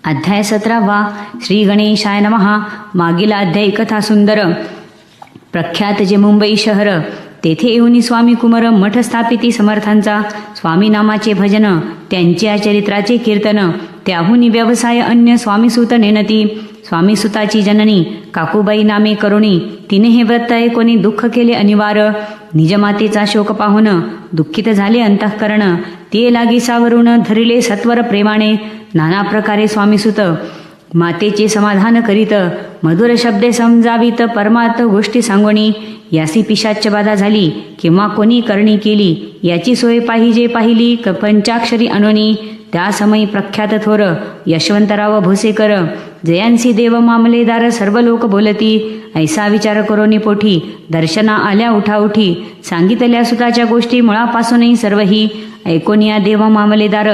Speaker 1: अध्याय 17. श्री गणेशाय नमः. मागील अध्याय कथा सुंदर. प्रख्यात जे मुंबई शहर तेथे येऊनी स्वामी कुमार मठ स्थापिती समर्थांचा. स्वामी नामाचे भजन त्यांच्या चरित्राचे कीर्तन. त्याहुनी व्यवसाय अन्य स्वामीसुत नेनती. स्वामीसुताची जननी काकूबाई नामे करुणी. तिने हे व्रत ऐकोनी दुःख केले अनिवार. निजमातेचा शोक पाहून दुःखित झाले अंतःकरण. ते लागी सावरून धरिले सत्वर प्रेमाने. नाना प्रकारे स्वामीसुत मातेचे समाधान करीत. मधुर शब्दे समजावीत परमार्थ गोष्टी सांगोणी. यासी पिशाच्च बाधा झाली किंवा कोणी करणी केली. याची सोय पाहिजे पाहिली पंचाक्षरी अनोनी. त्या समयी प्रख्यात थोर यशवंतराव भोसेकर जयांसी देव मामलेदार सर्व लोक बोलती. ऐसा विचार करोनी पोठी दर्शना आल्या उठाउठी. सांगितल्या सुताच्या गोष्टी मुळापासूनही सर्वही. ऐकोनिया देव मामलेदार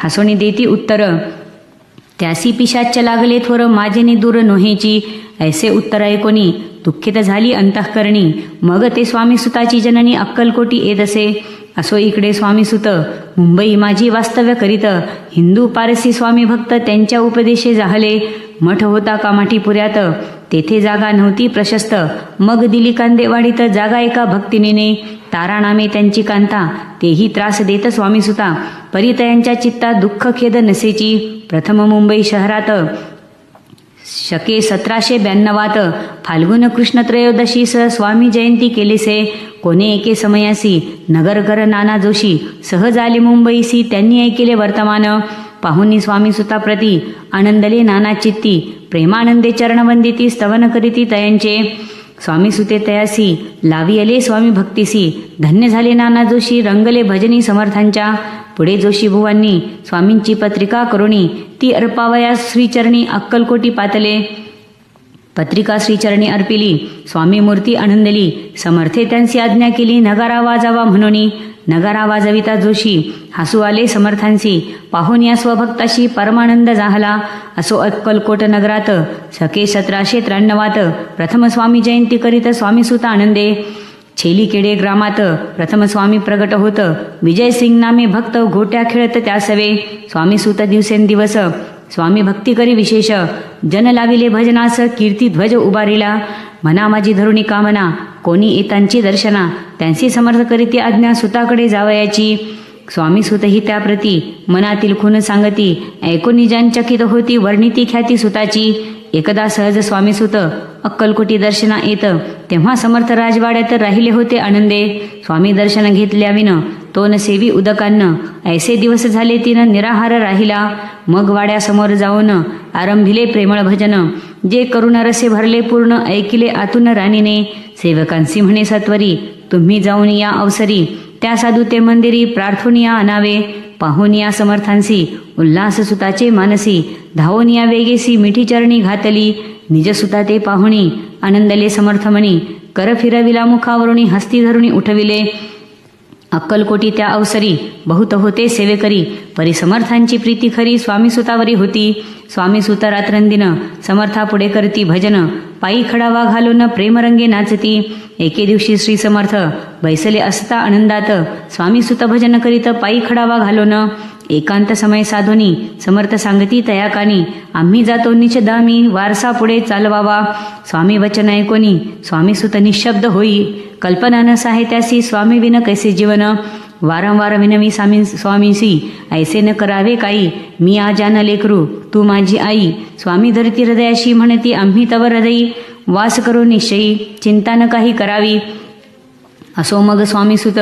Speaker 1: हसोनी देती उत्तर. त्यासी पिशाच्च लागले थोर माझेनी दूर नोहेची. ऐसे उत्तर ऐकोनी दुःखित झाली अंतःकरणी. मग ते स्वामीसुताची जननी अक्कलकोटी येत असे. असो इकडे स्वामीसुत मुंबई माझी वास्तव्य करीत. हिंदू पारसी स्वामी भक्त त्यांच्या उपदेशे जाहले. मठ होता कामाठीपुऱ्यात तेथे जागा नव्हती प्रशस्त. मग दिली कांदेवाडीत जागा एका भक्तिनीने. तारा नामे त्यांची कांता. तेही त्रास देत स्वामीसुता. परितयांच्या चित्तात दुःख खेद नसेची. प्रथम मुंबई शहरात शके 1792 फाल्गुन कृष्ण त्रयोदशीस स्वामी जयंती केलीसे. कोणे एके समयासी नगरकर नाना जोशी सहज आले मुंबईसी. त्यांनी ऐकिले वर्तमान. पाहुनी स्वामी सुताप्रती आनंदले नाना चित्ती. प्रेमानंदे चरणवंदिती स्तवन करीती तयांचे. स्वामी सुते तयासी लावियले स्वामी भक्तीसी. धन्य झाले नाना जोशी रंगले भजनी समर्थांच्या. पुढे जोशी बुवांनी स्वामींची पत्रिका करुणी ती अर्पावया श्रीचरणी अक्कलकोटी पातले. पत्रिका श्रीचरणी अर्पिली. स्वामी मूर्ती आनंदली. समर्थे त्यांची आज्ञा केली नगारा वाजावा म्हणून. नगारा वाजविता जोशी हसू आले समर्थांशी. पाहून या स्वभक्ताशी परमानंद झाला. असो अक्कलकोट नगरात सके 1793 प्रथम स्वामी जयंती करीत स्वामीसुत आनंदे. छेलीकेडे ग्रामात प्रथम स्वामी प्रगट होत. विजयसिंग नामे भक्त घोट्या खेळत त्यासवे. स्वामीसुत दिवसेंदिवस स्वामी भक्ती करी विशेष. जन लाविले भजनास कीर्ती ध्वज उभारिला. म्हणा माझी धरुणी कामना कोणी येतांची दर्शना. त्यांची समर्थ करीती आज्ञा सुताकडे जावयाची. स्वामीसुतही त्याप्रती मनातील खून सांगती. ऐकून चकित होती वर्णिती ख्याती सुताची. एकदा सहज स्वामीसुत अक्कलकोटी दर्शना येत. तेव्हा समर्थ राजवाड्यात राहिले होते आनंदे. स्वामी दर्शन घेतल्याविन तोन सेवी उदकान्न. ऐसे दिवस झाले तिनं निराहार राहिला. मग वाड्यासमोर जाऊन आरंभिले प्रेमळ भजन. जे करुण रसे भरले पूर्ण ऐकिले आतून राणीने. सेवकांसी म्हणे सत्वरी तुम्ही जाऊन या अवसरी. त्या साधू ते मंदिरी प्रार्थोनिया आणावे. पाहुनिया समर्थांसी उल्हास सुताचे मानसी. धावून या वेगेसी मिठी चरणी घातली. निजसुता ते पाहुणी आनंदले समर्थमणी. कर फिरविला मुखावरुणी हस्ती धरुणी उठविले. अक्कलकोटी त्या अवसरी बहुत होते सेवेकरी. परिसमर्थांची प्रीती खरी स्वामीसुतावरी होती. स्वामीसुत रात्रंदिन समर्था पुढे करती भजन. पायी खडावा घालून प्रेमरंगे नाचती. एके दिवशी श्री समर्थ बैसले असता आनंदात. स्वामीसुत भजन करीत पायी खडावा घालून. एकांत समय साधोनी समर्थ सांगती तया कानी. आम्ही जातो निचदामी वारसा पुढे चालवावा. स्वामी वचन ऐकोनी स्वामीसुत निशब्द होई. कल्पना न साहित्यासी स्वामी विन कैसे जीवन. वारंवार विनवी स्वामीसी ऐसे न करावे काही. मी आजान लेकरू तू माझी आई. स्वामी धरती हृदयाशी म्हणती आम्ही तव हृदयी. वास करो निश्चयी चिंता न काही करावी. असो मग स्वामीसुत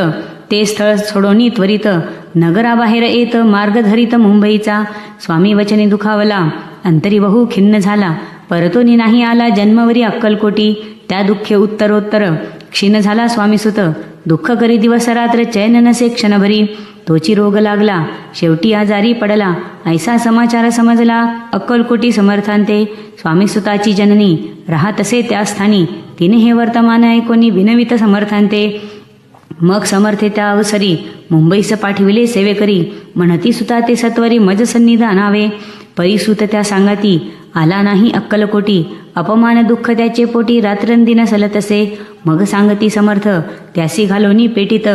Speaker 1: ते स्थळ सोडोनी त्वरित. नगराबाहेर येत मार्ग धरित मुंबईचा. स्वामी वचने दुखावला अंतरी बहु खिन्न झाला. परतोनी नाही आला जन्मवरी अक्कलकोटी. त्या दुःखे उत्तरोत्तर क्षीण झाला स्वामीसुत. दुःख करी दिवस रात्र चैन नसे क्षणभरी. तोची रोग लागला शेवटी आजारी पडला. ऐसा समाचार समजला अक्कलकोटी समर्थांते. स्वामीसुताची जननी राहत असे त्या स्थानी. तिने हे वर्तमान ऐकोनी विनवित समर्थांते. मग समर्थे त्या अवसरी मुंबईस पाठविले सेवेकरी. म्हणती सुता ते सत्वरी मज सन्निधानावे. परिसुत त्या सांगाती आला नाही अक्कलकोटी. अपमान दुःख त्याचे पोटी रात्रंदिन सलतसे. मग सांगती समर्थ त्यासी घालोनी पेटीत.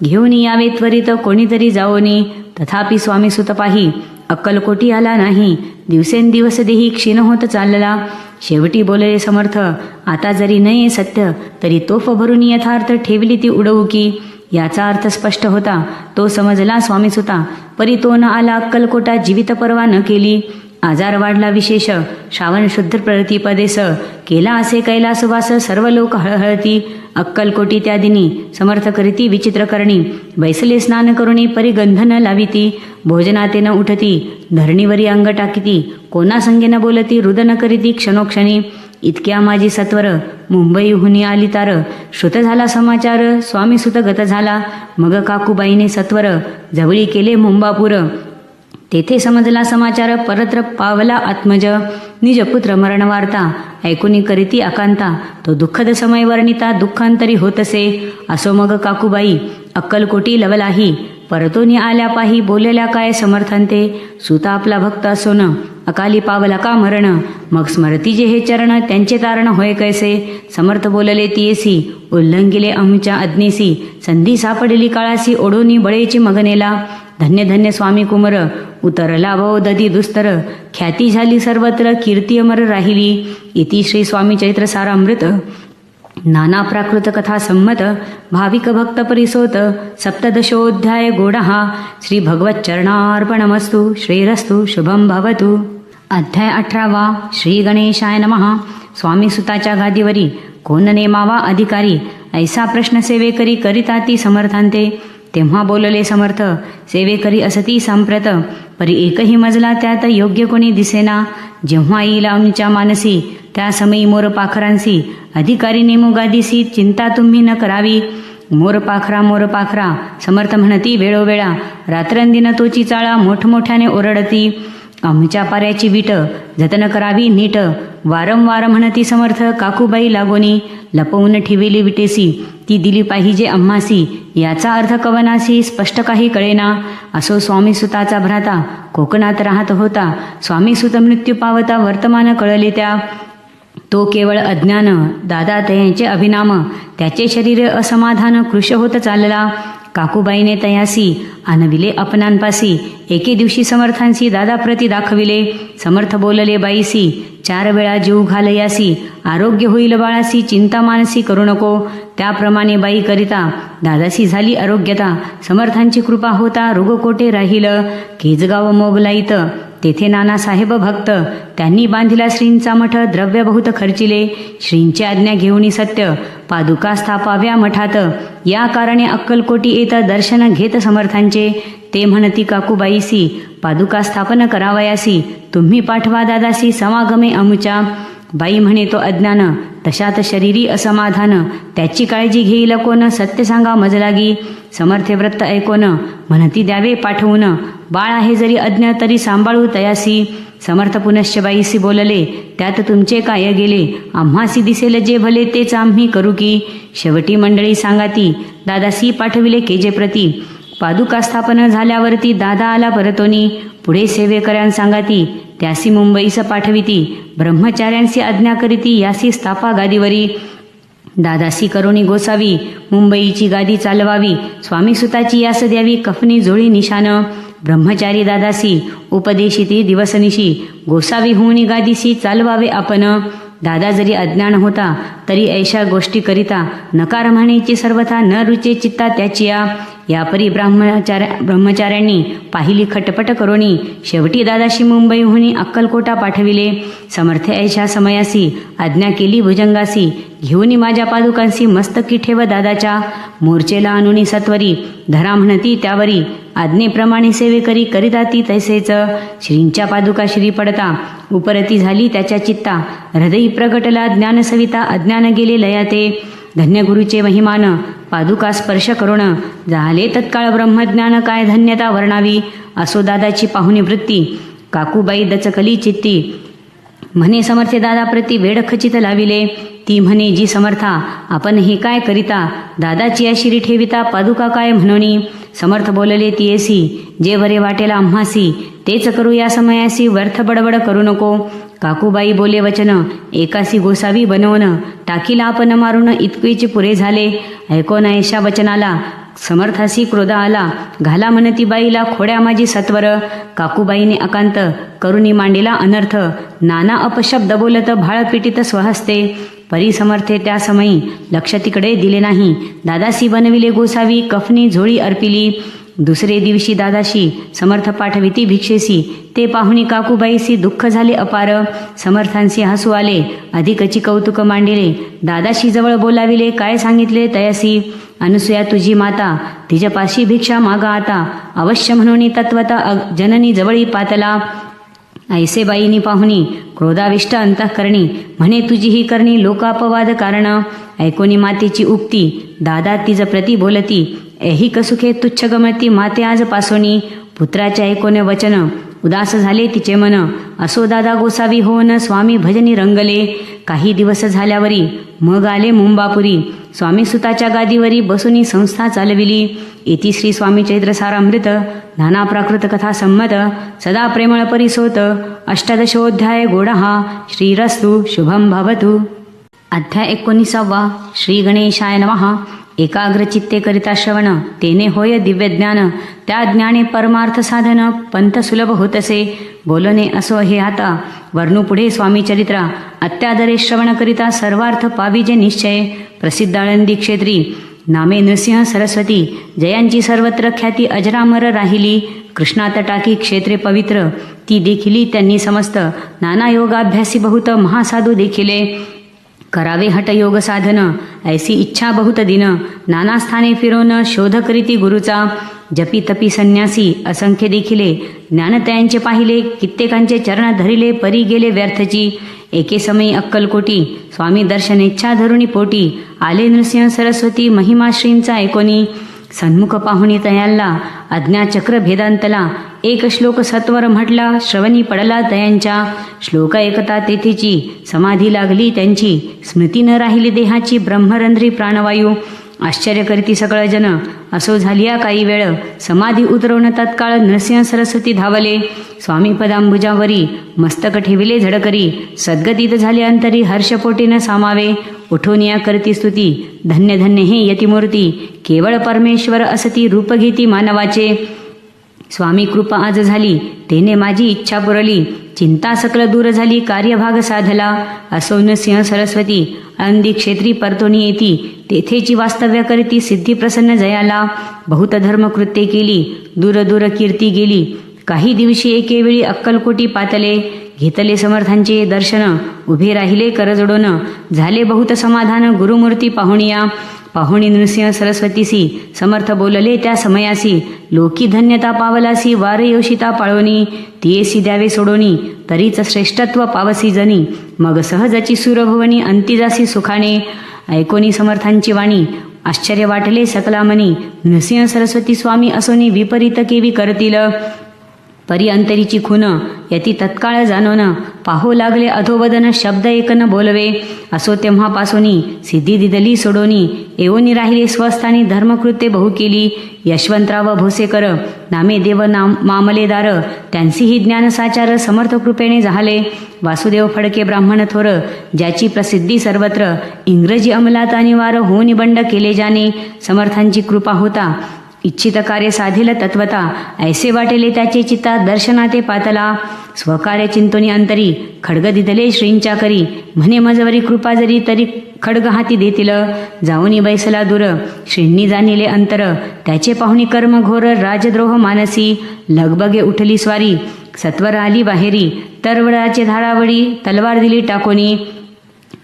Speaker 1: घेऊन यावे त्वरित कोणीतरी जाओनी. तथापि स्वामीसुत पाही अक्कलकोटी आला नाही. दिवसेंदिवस देही क्षीण होत चालला. शेवटी बोलले समर्थ आता जरी नये सत्य तरी तोफ भरून यथार्थ ठेवली ती उडवुकी. याचा अर्थ स्पष्ट होता तो समजला स्वामीसुता. परी तो न आला अक्कलकोटा जीवित परवा न केली. आजार वाढला विशेष श्रावण शुद्ध प्रतिपदेस. केला असे कैलासवास सर्व लोक हळहळती. अक्कलकोटी त्या दिनी समर्थ करीती विचित्र करणी. बैसले स्नान करुणी परी गंध न लाविती. भोजनाते न उठती धरणीवरी अंग टाकीती. कोणा संगे न बोलती रुदन करीती क्षणोक्षणी. इतक्या माझी सत्वर मुंबईहून आली तार. श्रुत झाला समाचार स्वामीसुत गत झाला. मग काकूबाईने सत्वर जवळी केले मुंबापूर. तेथे समजला समाचार परत्र पावला आत्मज. निजपुत्र मरण वार्ता ऐकुनी करीती आकांता. तो दुःखद समय वर्णिता दुःखांतरी होतसे. असो मग काकूबाई अक्कलकोटी लवलाही. परतोनी आल्या पाही बोलल्या काय समर्थांते. सुता आपला भक्त असोन अकाली पावला का मरण. मग स्मरती जे हे चरण त्यांचे तारण होय कैसे. समर्थ बोलले तियेसी उल्लंघिले आमच्या आज्ञेसी. संधी सापडली काळासी ओढोनी बळेची मगनेला. धन्य धन्य स्वामी कुमर उतरला भव दधी दुस्तर. ख्याती झाली सर्वत्र कीर्ती अमर राहिली. इति श्री स्वामी चैत्र सारामृत नाना प्राकृत कथा संमत. भाविक भक्त परिसोत सप्तदशोऽध्याय गोडहा. श्री भगवत चरणार्पणमस्तु. श्रीरस्तु शुभम भवतु. अध्याय 18. श्री गणेशाय नमः. स्वामीसुताच्या गादीवरी कोण नेमावा अधिकारी. ऐसा प्रश्न सेवेकरी करिताती समर्थांते. तेव्हा बोलले समर्थ सेवेकरी असती सांप्रत. परी एकही मजला त्यात योग्य कोणी दिसेना. जेव्हा येईल आमच्या मानसी त्या समयी मोर पाखरांसी. अधिकारी नेमू गादीसी चिंता तुम्ही न करावी. मोर पाखरा समर्थ म्हणती वेळोवेळा. रात्रंदिन तोची चाळा मोठमोठ्याने ओरडती. आमच्या पाऱ्याची वीट जतन करावी नीट. वारंवार म्हणती समर्थ काकूबाई लागोनी. लपवून ठेविली विटेसी ती दिली पाहिजे आम्हासी. याचा अर्थ कवनासी स्पष्ट काही कळेना. असो स्वामीसुताचा भ्राता कोकणात राहत होता. स्वामीसुत मृत्यू पावता वर्तमान कळले त्या. तो केवळ अज्ञान दादा तयांचे अभिनाम. त्याचे शरीर असमाधान कृश होत चालला. काकूबाईने तयासी आणविले अपनांपासी. एके दिवशी समर्थांसी दादाप्रती दाखविले. समर्थ बोलले बाईसी 4 वेळा जीव घालयासी. आरोग्य होईल बाळासी चिंता मानसी करू नको. त्याप्रमाणे बाई करिता दादासी झाली आरोग्यता. समर्थांची कृपा होता रुगकोटे राहील. केजगाव मोगलाईत तेथे नानासाहेब भक्त. त्यांनी बांधिला श्रींचा मठ. द्रव्य बहुत खर्चिले. श्रींची आज्ञा घेऊनी सत्य पादुका स्थापाव्या मठात. या कारणे अक्कलकोटी येत दर्शन घेत समर्थांचे. ते म्हणती काकूबाईसी पादुका स्थापन करावयासी. तुम्ही पाठवा दादासी समागमे अमुच्या. बाई म्हणे तो अज्ञान तशात शरीरी असमाधान. त्याची काळजी घेईल कोण सत्य सांगा मजलागी. समर्थे व्रत ऐकोन म्हणती द्यावे पाठवून. बाळ आहे जरी अज्ञ तरी सांभाळू तयासी. समर्थ पुनश्च बाईसी बोलले, त्यात तुमचे काय गेले, आम्हासी दिसेल जे भले तेच आम्ही करू की. शेवटी मंडळी सांगाती, दादासी पाठविले केजे प्रती. पादुका स्थापन झाल्यावरती दादा आला परतोनी. पुढे सेवेकऱ्यां सांगाती, त्यासी मुंबईस पाठविती. ब्रह्मचार्यांसी आज्ञा करीती, यासी स्थापा गादीवरी. दादासी करोनी गोसावी, मुंबईची गादी चालवावी. स्वामी सुताची यास द्यावी, कफनी जोळी निशान. ब्रह्मचारी दादासी उपदेशिती दिवसनिशी, गोसावी होऊनी गादीसी चालवावे आपण. दादा जरी अज्ञान होता तरी ऐशा गोष्टी करिता, नकार म्हणेची सर्वथा न रुचे चित्ता त्याचिया. यापरी ब्रह्मचार्यांनी पाहिली खटपट करोनी. शेवटी दादाशी मुंबईहून अक्कलकोटा पाठविले. समर्थ ऐशा समयासी आज्ञा केली भुजंगासी, घेऊनी माझ्या पादुकांसी मस्तकी ठेव दादाच्या. मोर्चेला आणुनी सत्वरी, धरा म्हणती त्यावरी. आज्ञेप्रमाणे सेवेकरी करिता ती तैसेच. श्रींच्या पादुका श्री पडता, उपरती झाली त्याच्या चित्ता. हृदयी प्रगटला ज्ञान सविता, अज्ञान गेले लयाते. धन्य गुरुचे महिमान, पादुका स्पर्श करुण. झाले तत्काळ ब्रह्मज्ञान, काय धन्यता वर्णावी. असो दादाची पाहुणी वृत्ती, काकूबाई दचकली चित्ती. म्हणे समर्थे दादा प्रती वेड खचित लाविले. ती म्हणे जी समर्था, आपण हे काय करिता. दादाची आशिरी ठेविता, पादुका काय म्हणोनी. समर्थ बोलले तियेसी, जे वरे वाटेल आम्हासी, तेच करू या समयासी, व्यर्थ बडबड करू नको. काकूबाई बोले वचन, एकासी गोसावी बनवून. टाकीला आपण मारून, इतकेची पुरे झाले. ऐकोन ऐशा वचनाला, समर्थासी क्रोध आला. घाला म्हणती बाईला खोड्या माझी सत्वर. काकूबाईने अकांत करुणी मांडीला अनर्थ. नाना अपशब्द बोलत भाळ पिटीत स्वहस्ते. परी समर्थे त्या समयी लक्ष तिकडे दिले नाही. दादासी बनविले गोसावी, कफनी झोळी अर्पिली. दुसरे दिवशी दादाशी समर्थ पाठविती भिक्षेसी. ते पाहुणी काकूबाईसी दुःख झाले अपार. समर्थांसी हसू आले, अधिकची कौतुक मांडिले. दादाशी जवळ बोलाविले, काय सांगितले तयासी. अनुसूया तुझी माता, तिच्यापाशी भिक्षा मागा आता. अवश्य म्हणून तत्वता जननी जवळी पातला. ऐसे बाईनी पाहुणी क्रोधाविष्ट अंतःकरणी, म्हणे तुझी ही करणी लोकापवाद कारण. ऐकोनी मातेची उक्ती, दादा तिज प्रती बोलती. एही कसुखे तुच्छ गमती, माते आज पासोनी. पुत्राच्या ऐकोने वचन, उदास झाले तिचे मन. असो दादा गोसावी होऊन, स्वामी भजनी रंगले. काही दिवस झाल्यावरी मग आले मुंबापुरी. स्वामी सुताच्या गादीवरी बसूनी संस्था चालविली. इति श्री स्वामी चैत्र सारामृत नाना प्राकृत कथा संमत. सदा प्रेमळ परिसोत. अष्टादशोऽध्याय गोडहा. श्रीरस्तु शुभम भवतु. अध्याय 19. श्री गणेशाय नमः. एकाग्रचित्ते करिता श्रवण, तेने होय दिव्य ज्ञान. त्या ज्ञाने परमार्थ साधन, पंथ सुलभ होतसे. बोलणे असो हे आता, वर्णू पुढे स्वामी चरित्रा. अत्यादरे श्रवण करिता सर्वार्थ पाविजे निश्चय. प्रसिद्ध आळंदी क्षेत्री नामे नृसिंह सरस्वती. जयांची सर्वत्र ख्याती अजरामर राहिली. कृष्णात टाकी क्षेत्रे पवित्र, ती देखिली त्यांनी समस्त. नाना योगाभ्यासी बहुत, महासाधू देखिले. करावे हठ योग साधन, ऐसी इच्छा बहुत दिन. नाना स्थाने फिरोन शोध करीती गुरुचा. जपी तपी संन्यासी असंख्य देखिले. ज्ञान त्यांचे पाहिले, कित्येकांचे चरण धरिले, परी गेले व्यर्थची. एके समयी अक्कलकोटी स्वामी दर्शनेच्छा धरुणी पोटी. आले नृसिंह सरस्वती, महिमा श्रींचा ऐकोनी. सन्मुख पाहुणी तयाल्ला, अज्ञाचक्र भेदांतला. एक श्लोक सत्वर म्हटला, श्रवणी पडला तयांच्या. श्लोक ऐकता तेथेची समाधी लागली त्यांची. स्मृती न राहिली देहाची, ब्रह्मरंध्री प्राणवायू. आश्चर्य करीती सकळ जन, असो झालिया काही वेळ. समाधी उतरवून तत्काळ नृसिंह सरस्वती धावले. स्वामी पदांबुजावरी मस्तक ठेविले झडकरी. सद्गतीत झाले अंतरी, हर्षपोटीनं सामावे. उठून या करती स्तुती, धन्य धन्य हे यतिमूर्ती. केवळ परमेश्वर असती, रूप घेती मानवाचे. स्वामी कृपा आज झाली, तेने माझी इच्छा पुरली. चिंता सकल दूर झाली, कार्यभाग साधला. असो नृसिंह सरस्वती आळंदी क्षेत्री परतोनी येती. तेथेची वास्तव्य करीती, सिद्धी प्रसन्न जयाला. बहुत धर्मकृत्ये केली, दूर दूर कीर्ती गेली. काही दिवशी एकेवेळी अक्कलकोटी पातले. घेतले समर्थांचे दर्शन, उभे राहिले करजोडून. झाले बहुत समाधान, गुरुमूर्ती पाहुणिया. पाहुणी नृसिंह सरस्वतीसी समर्थ बोलले त्या समयासी. लोकी धन्यता पावलासी, वार योषिता पाळोनी. तियेसी द्यावे सोडोनी, तरीच श्रेष्ठत्व पावसी जनी. मग सहजची सुरभुवनी, अंतिजासी सुखाने. ऐकोनी समर्थांची वाणी, आश्चर्य वाटले सकला मनी. नृसिंह सरस्वती स्वामी असोनी, विपरीत केवी करतील. परी अंतरीची खून यती तत्काळ जाणोन, पाहू लागले अधोवदन शब्द एक न बोलवे. असो तेव्हापासोनी सिद्धी दिदली सोडोनी, येऊनी राहिले स्वस्थानी धर्मकृत्ये बहु केली. यशवंतराव भोसेकर नामे देव मामलेदार, त्यांचीही ज्ञानसाचार समर्थ कृपेने झाले. वासुदेव फडके ब्राह्मण थोर, ज्याची प्रसिद्धी सर्वत्र, इंग्रजी अंमलात अनिवार्य होऊन बंड केले ज्याने. समर्थांची कृपा होता इच्छित कार्य साधेल तत्वता, ऐसे वाटेले त्याचे चित्ता दर्शना ते पातला. स्वकार्य चिंतोनी अंतरी, खड्ग दिदले श्रींच्या करी, म्हणे मजवरी कृपा जरी तरी खड्ग हाती देतील. जाऊनी बैसला दूर, श्रींनी जाणिले अंतर, त्याचे पाहुणी कर्म घोर राजद्रोह मानसी. लगबगे उठली स्वारी, सत्वर आली बाहेरी, तरवडाचे धारावडी तलवार दिली टाकोनी.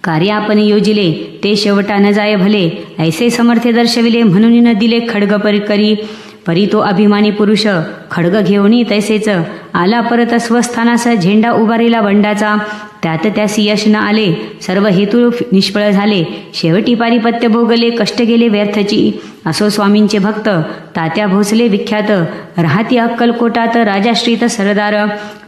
Speaker 1: कार्य आपण योजिले ते शेवटा न जाय भले, ऐसे समर्थे दर्शविले म्हणून न दिले खड्ग करी. परी तो अभिमानी पुरुष खड्ग घेऊनी तैसेच आला परत स्वस्थानास, झेंडा उभारिला बंडाचा. त्यात त्यासी यश न आले, सर्व हेतू निष्फळ झाले. शेवटी पारिपत्य भोगले, कष्ट गेले व्यर्थची. असो स्वामींचे भक्त तात्या भोसले विख्यात, राहती अक्कलकोटात राजाश्रित सरदार.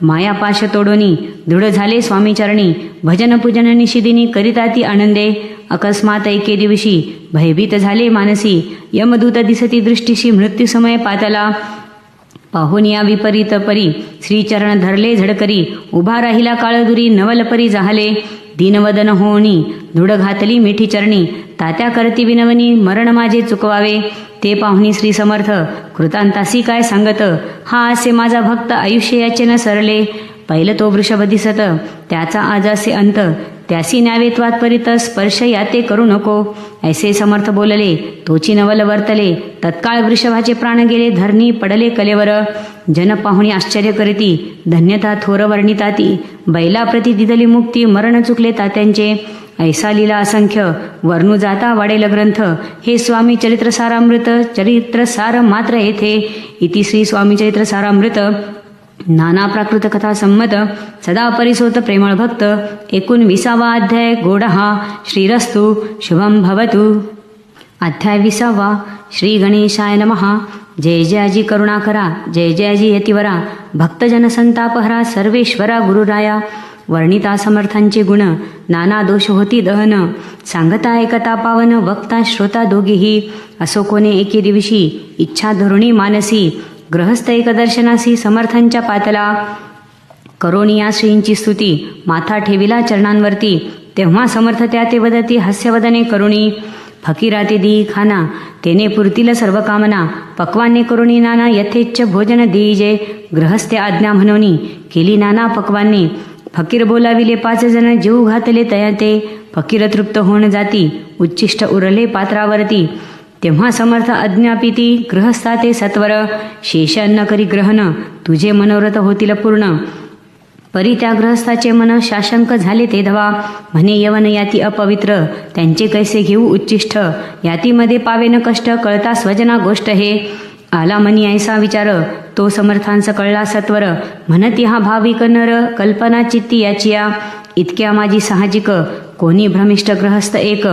Speaker 1: मायापाश तोडोनी दृढ झाले स्वामीचरणी, भजन पूजन निशिदिनी करिता ती आनंदे. अकस्मात एके दिवशी भयभीत झाले मानसी, यमदूत दिसती दृष्टीशी मृत्यूसमय पातला. पाहून या विपरीत परी, श्रीचरण धरले झडकरी, उभा राहिला काळदुरी नवलपरी जाहले. दीनवदन होणी धुड घातली मिठी चरणी, तात्या करती विनवनी मरण माझे चुकवावे. ते पाहुणी श्री समर्थ कृतांतासी काय सांगत, हा असे माझा भक्त आयुष्य याचे न सरले. पहिलं तो वृषभ दिसत, त्याचा आज असे अंत, त्यासी न्यावे त्वात्परित स्पर्श याते करू नको. ऐसे समर्थ बोलले, तोची नवल वर्तले, तत्काळ वृषभाचे प्राण गेले, धरणी पडले कलेवर. जन पाहुणी आश्चर्य करीती, धन्यता थोर वर्णिताती, बैला प्रति दिदली मुक्ती, मरण चुकले तात्यांचे. ऐसा लीला असंख्य वर्णू जाता वाडेल ग्रंथ, हे स्वामी चरित्र सारामृत, चरित्र सार मात्र येथे. इति श्री स्वामी चरित्र सारामृत नाना प्राकृत कथा संमत, सदा परिसोत प्रेमळ भक्त. 19वा अध्याय गोडहा. श्रीरस्तु शुभम भवतु. अध्याय 20वा. श्री गणेशाय नमः. जय जयाजी करुणाकरा, जय जयाजी यतिवरा, भक्तजन संतापहरा, सर्वेश्वरा गुरुराया. वर्णिता समर्थांचे गुण, नाना दोष होती दहन, सांगता एकता पावन, वक्ता श्रोता दोघेही. असो कोणे एके दिवशी इच्छा धरुणी मानसी, गृहस्थ एक दर्शनासी समर्थांच्या पातला. करोनिया श्रींची स्तुती, माथा ठेविला चरणांवरती, तेव्हा समर्थ त्या ते वदती हास्यवदने करुणी. फकीरा ते देई खाना, तेने पुरतील सर्व कामना, पक्वाने करुणी नाना यथेच्छ भोजन देईजे. गृहस्थे आज्ञा म्हणोनी केली नाना पक्वाने, फकीर बोलाविले 5 जण, जीव घातले तया ते. फकीर तृप्त होऊन जाती, उच्चिष्ट उरले पात्रावरती. तेव्हा समर्थ आज्ञापिती, गृहस्था ते सत्वर, शेष अन्न करी ग्रहण, तुझे मनोरथ होतील पूर्ण. परी त्या गृहस्थाचे मन शाशंक झाले ते धवा, म्हणे यवन याती अपवित्र, त्यांचे कैसे घेऊ उच्चिष्ट, यातीमध्ये पावे न कष्ट, कळता स्वजना गोष्ट हे. आला मनी ऐसा विचार, तो समर्थांस कळला सत्वर, म्हणती हा भाविक नर, कल्पना चित्ती याचिया. इतक्या माझी साहजिक, कोणी भ्रमिष्ट ग्रहस्थ एक,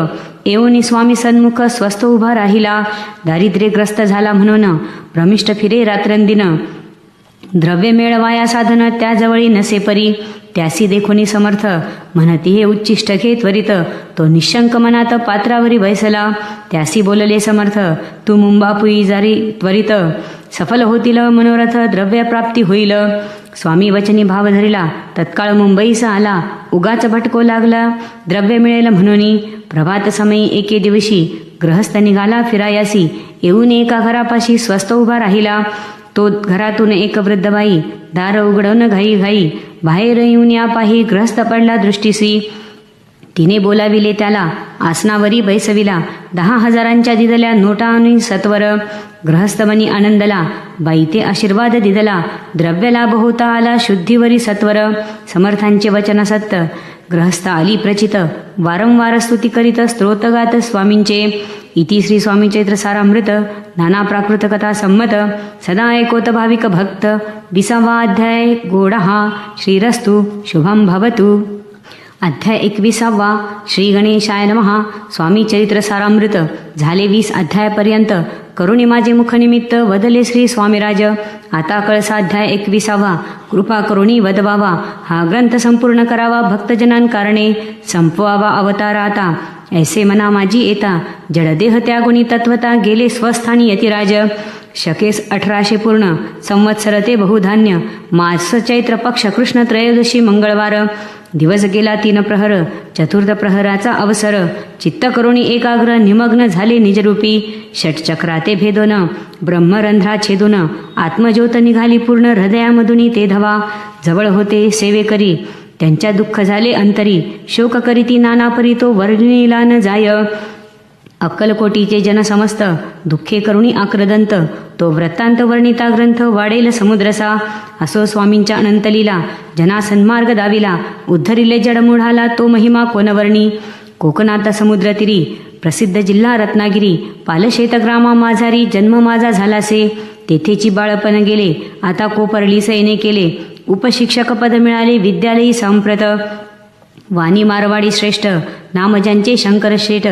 Speaker 1: येऊनी स्वामी सन्मुख स्वस्थ उभा राहिला. दारिद्र्यग्रस्त झाला म्हणून भ्रमिष्ट फिरे रात्रंदिन, द्रव्य मेळवाया साधन त्याजवळी नसे परी. त्यासी देखोनी समर्थ म्हणती हे उच्चिष्ट घे त्वरित, तो निशंक मनात पात्रावरी बैसला. त्यासी बोलले समर्थ, तू मुंबापुई जारी त्वरित, सफल होतील मनोरथ, द्रव्य प्राप्ती होईल. स्वामी वचनी भाव धरिला, तत्काळ मुंबईस आला, उगाच भटको लागला, द्रव्य मिळेल म्हणून. प्रभात समयी एके दिवशी गृहस्थ निघाला फिरायासी, येऊन एका घरापाशी स्वस्थ उभा राहिला. तो घरातून एक वृद्ध बाई दार उघडवून घाई घाई बाहेर येऊन या पाही ग्रहस्थ पडला दृष्टीसी. तिने बोलाविले त्याला, आसनावरी बैसविला, 10,000च्या दिदल्या नोटा आणि सत्वर. गृहस्थमनी आनंदला, बाई ते आशीर्वाद दिदला, द्रव्य लाभ होता आला शुद्धीवरी सत्वर. समर्थांचे वचन सत्य, गृहस्थ आली प्रचित, वारंवार स्तुती करीत स्तोत्रगात स्वामींचे. इति श्री स्वामी चैत्र सारामृत नाना प्राकृत कथा संमत, सदा ऐकोत भाविक भक्त. 20वा अध्याय गोडहा. श्रीरस्तु शुभम भवतु. अध्याय 21वा. श्री गणेशाय नमः. स्वामी चरित्र सारामृत. झाले 20 अध्यायापर्यंत करुणी माझे मुखनिमित्त वदले श्री स्वामीराज. आता कळसाध्याय 21. कृपा करुणी वदवावा. हा ग्रंथ संपूर्ण करावा भक्तजनांकारणे. संपवावा अवतार आता ऐसे मना माझी येता. जडदेह त्यागुणी तत्वता गेले स्वस्थानी यतिराज. शकेस 1800 पूर्ण संवत्सर ते बहुधान्य. मास चैत्र पक्ष कृष्ण त्रयोदशी मंगळवार. दिवस गेला 3 प्रहर. चतुर्थ प्रहराचा अवसर. चित्त करुणी एकाग्र निमग्न झाले निजरूपी. षटचक्राते भेदोन ब्रह्मरंध्रा छेदून. आत्मज्योत निघाली पूर्ण हृदयामधुनी ते धवा. जवळ होते सेवेकरी त्यांच्या दुःख झाले अंतरी. शोक करीती नानापरी तो वर्णिला न जाय. अक्कलकोटीचे जन समस्त दुःखे करुणी आक्रदंत. तो वृत्तांत वर्णिता ग्रंथ वाढेल समुद्रसा. असो स्वामींच्या अनंतलीला जना सन्मार्ग दाविला. उद्धरिले जडमुढाला तो महिमा कोणवर्णी. कोकणात समुद्रतीरी प्रसिद्ध जिल्हा रत्नागिरी. पालशेत ग्रामा माझारी जन्म माझा झालासे. तेथेची बाळपण गेले आता कोपरली सैने केले. उपशिक्षक पद मिळाले विद्यालयी संप्रत. वाणी मारवाडी श्रेष्ठ नाम ज्यांचे शंकर शेठ.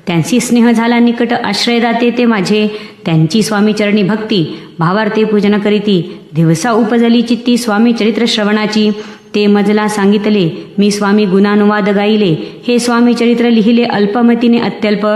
Speaker 1: त्यांची स्नेह झाला निकट आश्रयदाते ते माझे. त्यांची स्वामीचरणी भक्ती भावार्थे पूजन करीती. दिवसा उपजली चित्ती स्वामी चरित्र श्रवणाची. ते मजला सांगितले मी स्वामी गुणानुवाद गाईले. हे स्वामी चरित्र लिहिले अल्पमतीने अत्यल्प.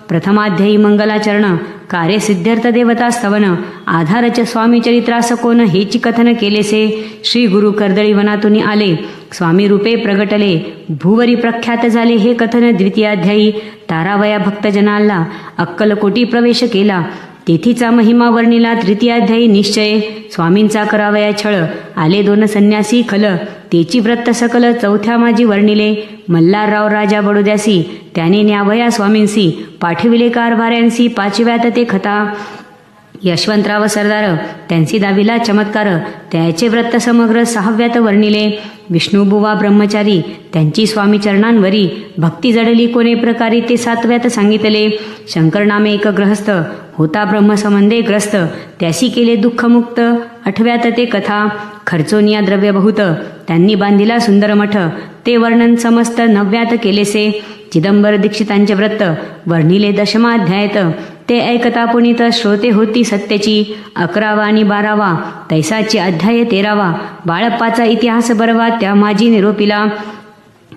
Speaker 1: प्रथमाध्यायी मंगलाचरण कार्य सिद्ध्यर्थ देवता स्तवन. आधारच स्वामी चरित्रास कोण हेची कथन केलेसे. श्री गुरु कर्दळी वनातून आले स्वामी रूपे प्रगटले. भूवरी प्रख्यात झाले हे कथन द्वितीयाध्यायी. तारावया भक्तजनाला अक्कलकोटी प्रवेश केला. तेथीचा महिमा वर्णिला तृतीयाध्यायी निश्चय. स्वामींचा करावया छळ आले 2 संन्यासी खल. तेची व्रत सकल चौथ्या माझी वर्णिले. मल्हारराव राजा बडोद्यासी त्याने न्यावया स्वामींसी. पाठविले कारभाऱ्यांसी 5व्यात ते खता. यशवंतराव सरदार त्यांची दाविला चमत्कार. त्याचे व्रत समग्र 6व्यात वर्णिले. विष्णुबुवा ब्रह्मचारी त्यांची स्वामी चरणांवरी. भक्ती जडली कोणे प्रकारे ते 7व्यात सांगितले. शंकर नामे एक ग्रहस्थ होता ब्रह्मसंबंधे ग्रस्त. त्यासी केले दुःखमुक्त 8व्यात ते कथा. खर्चोनिया द्रव्य बहुत त्यांनी बांधिला सुंदर मठ. ते वर्णन समस्त 9व्यात केलेसे. चिदंबर दीक्षितांचे व्रत वर्णिले 10माध्यायत. ते ऐकता पुनीत श्रोते होती सत्याची. 11वा आणि 12वा तैसाची अध्याय 13वा. बाळप्पाचा इतिहास बरवा त्या माझी निरोपिला.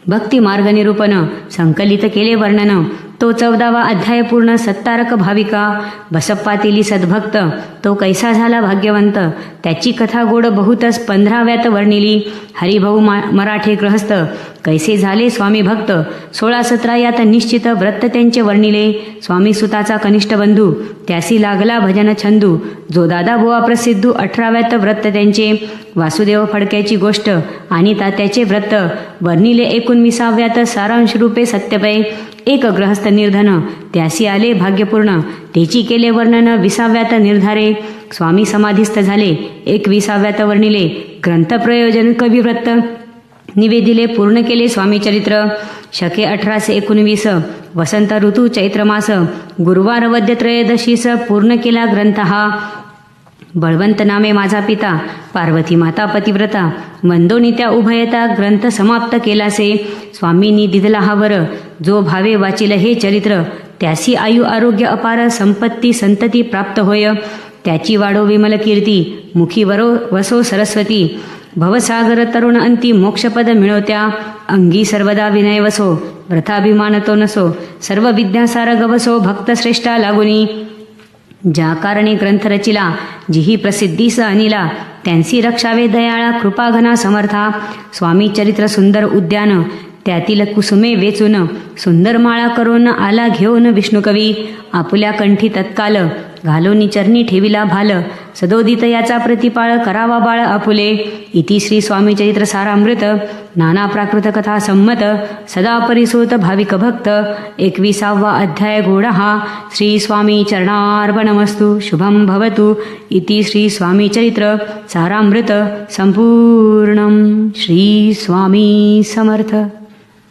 Speaker 1: भक्ती मार्ग निरूपण संकलित केले वर्णन. तो 14वा अध्याय पूर्ण सत्तारक भाविका. बसप्पातिली सद्भक्त तो कैसा झाला भाग्यवंत. त्याची कथा गोड बहुतच 15व्यात वर्णिली. हरिभाऊ मराठे गृहस्थ कैसे झाले स्वामी भक्त. 16-17 यात निश्चित व्रत त्यांचे वर्णिले. स्वामी सुताचा कनिष्ठ बंधू त्यासी लागला भजन छंदू. जो दादा बुवा प्रसिद्धू 18व्यात व्रत त्यांचे. वासुदेव फडक्याची गोष्ट आणि तात्याचे व्रत वर्णिले 19व्यात. सारांश रूपे सत्यपय एक ग्रहस्थ निर्धन त्यासी आले भाग्यपूर्ण. तेची केले वर्णन 20व्यात निर्धारे. स्वामी समाधीस्थ झाले 21व्यात वर्णिले. ग्रंथ प्रयोजन कविव्रत निवेदिले पूर्ण केले स्वामी चरित्र. शके 1819 वसंत ऋतू चैत्रमास. गुरुवार वद्य त्रयोदशीस पूर्ण केला ग्रंथ हा. बळवंत नामे माझा पिता पार्वती माता पतिव्रता. वंदोनी त्या उभयता ग्रंथ समाप्त केलासे. स्वामींनी दिधला हा वर जो भावे वाचिल हे चरित्र. त्यासी आयु आरोग्य अपार संपत्ती संतती प्राप्त होय. त्याची वाढो विमल कीर्ती मुखी वसो सरस्वती. भवसागर तरुण अंती मोक्षपद मिळवत्या. अंगी सर्वदा विनय वसो व्रताभिमान तो नसो. सर्व विद्यासार गवसो भक्त श्रेष्ठा लागुनी. ज्या कारणे ग्रंथ रचिला जिही प्रसिद्धीस अनिला. त्यांसी रक्षावे दयाळा कृपाघना समर्था. स्वामी चरित्र सुंदर उद्यान त्यातील कुसुमे वेचून. सुंदर माळा करून आला घेऊन विष्णुकवी. आपुल्या कंठी तत्काल घालोनी चरणी ठेविला भाल. सदोदित याचा प्रतिपाळ करावा बाळ आपुले. इति श्री स्वामी चरित्र सारामृत. नाना प्राकृत कथा संमत सदा परिसोत भाविक भक्त. 21वा अध्याय गोडा हा. श्री स्वामी चरणार्पणमस्तु. शुभम भवतु. इति श्री स्वामी चरित्र सारामृत संपूर्णम. श्री स्वामी समर्थ.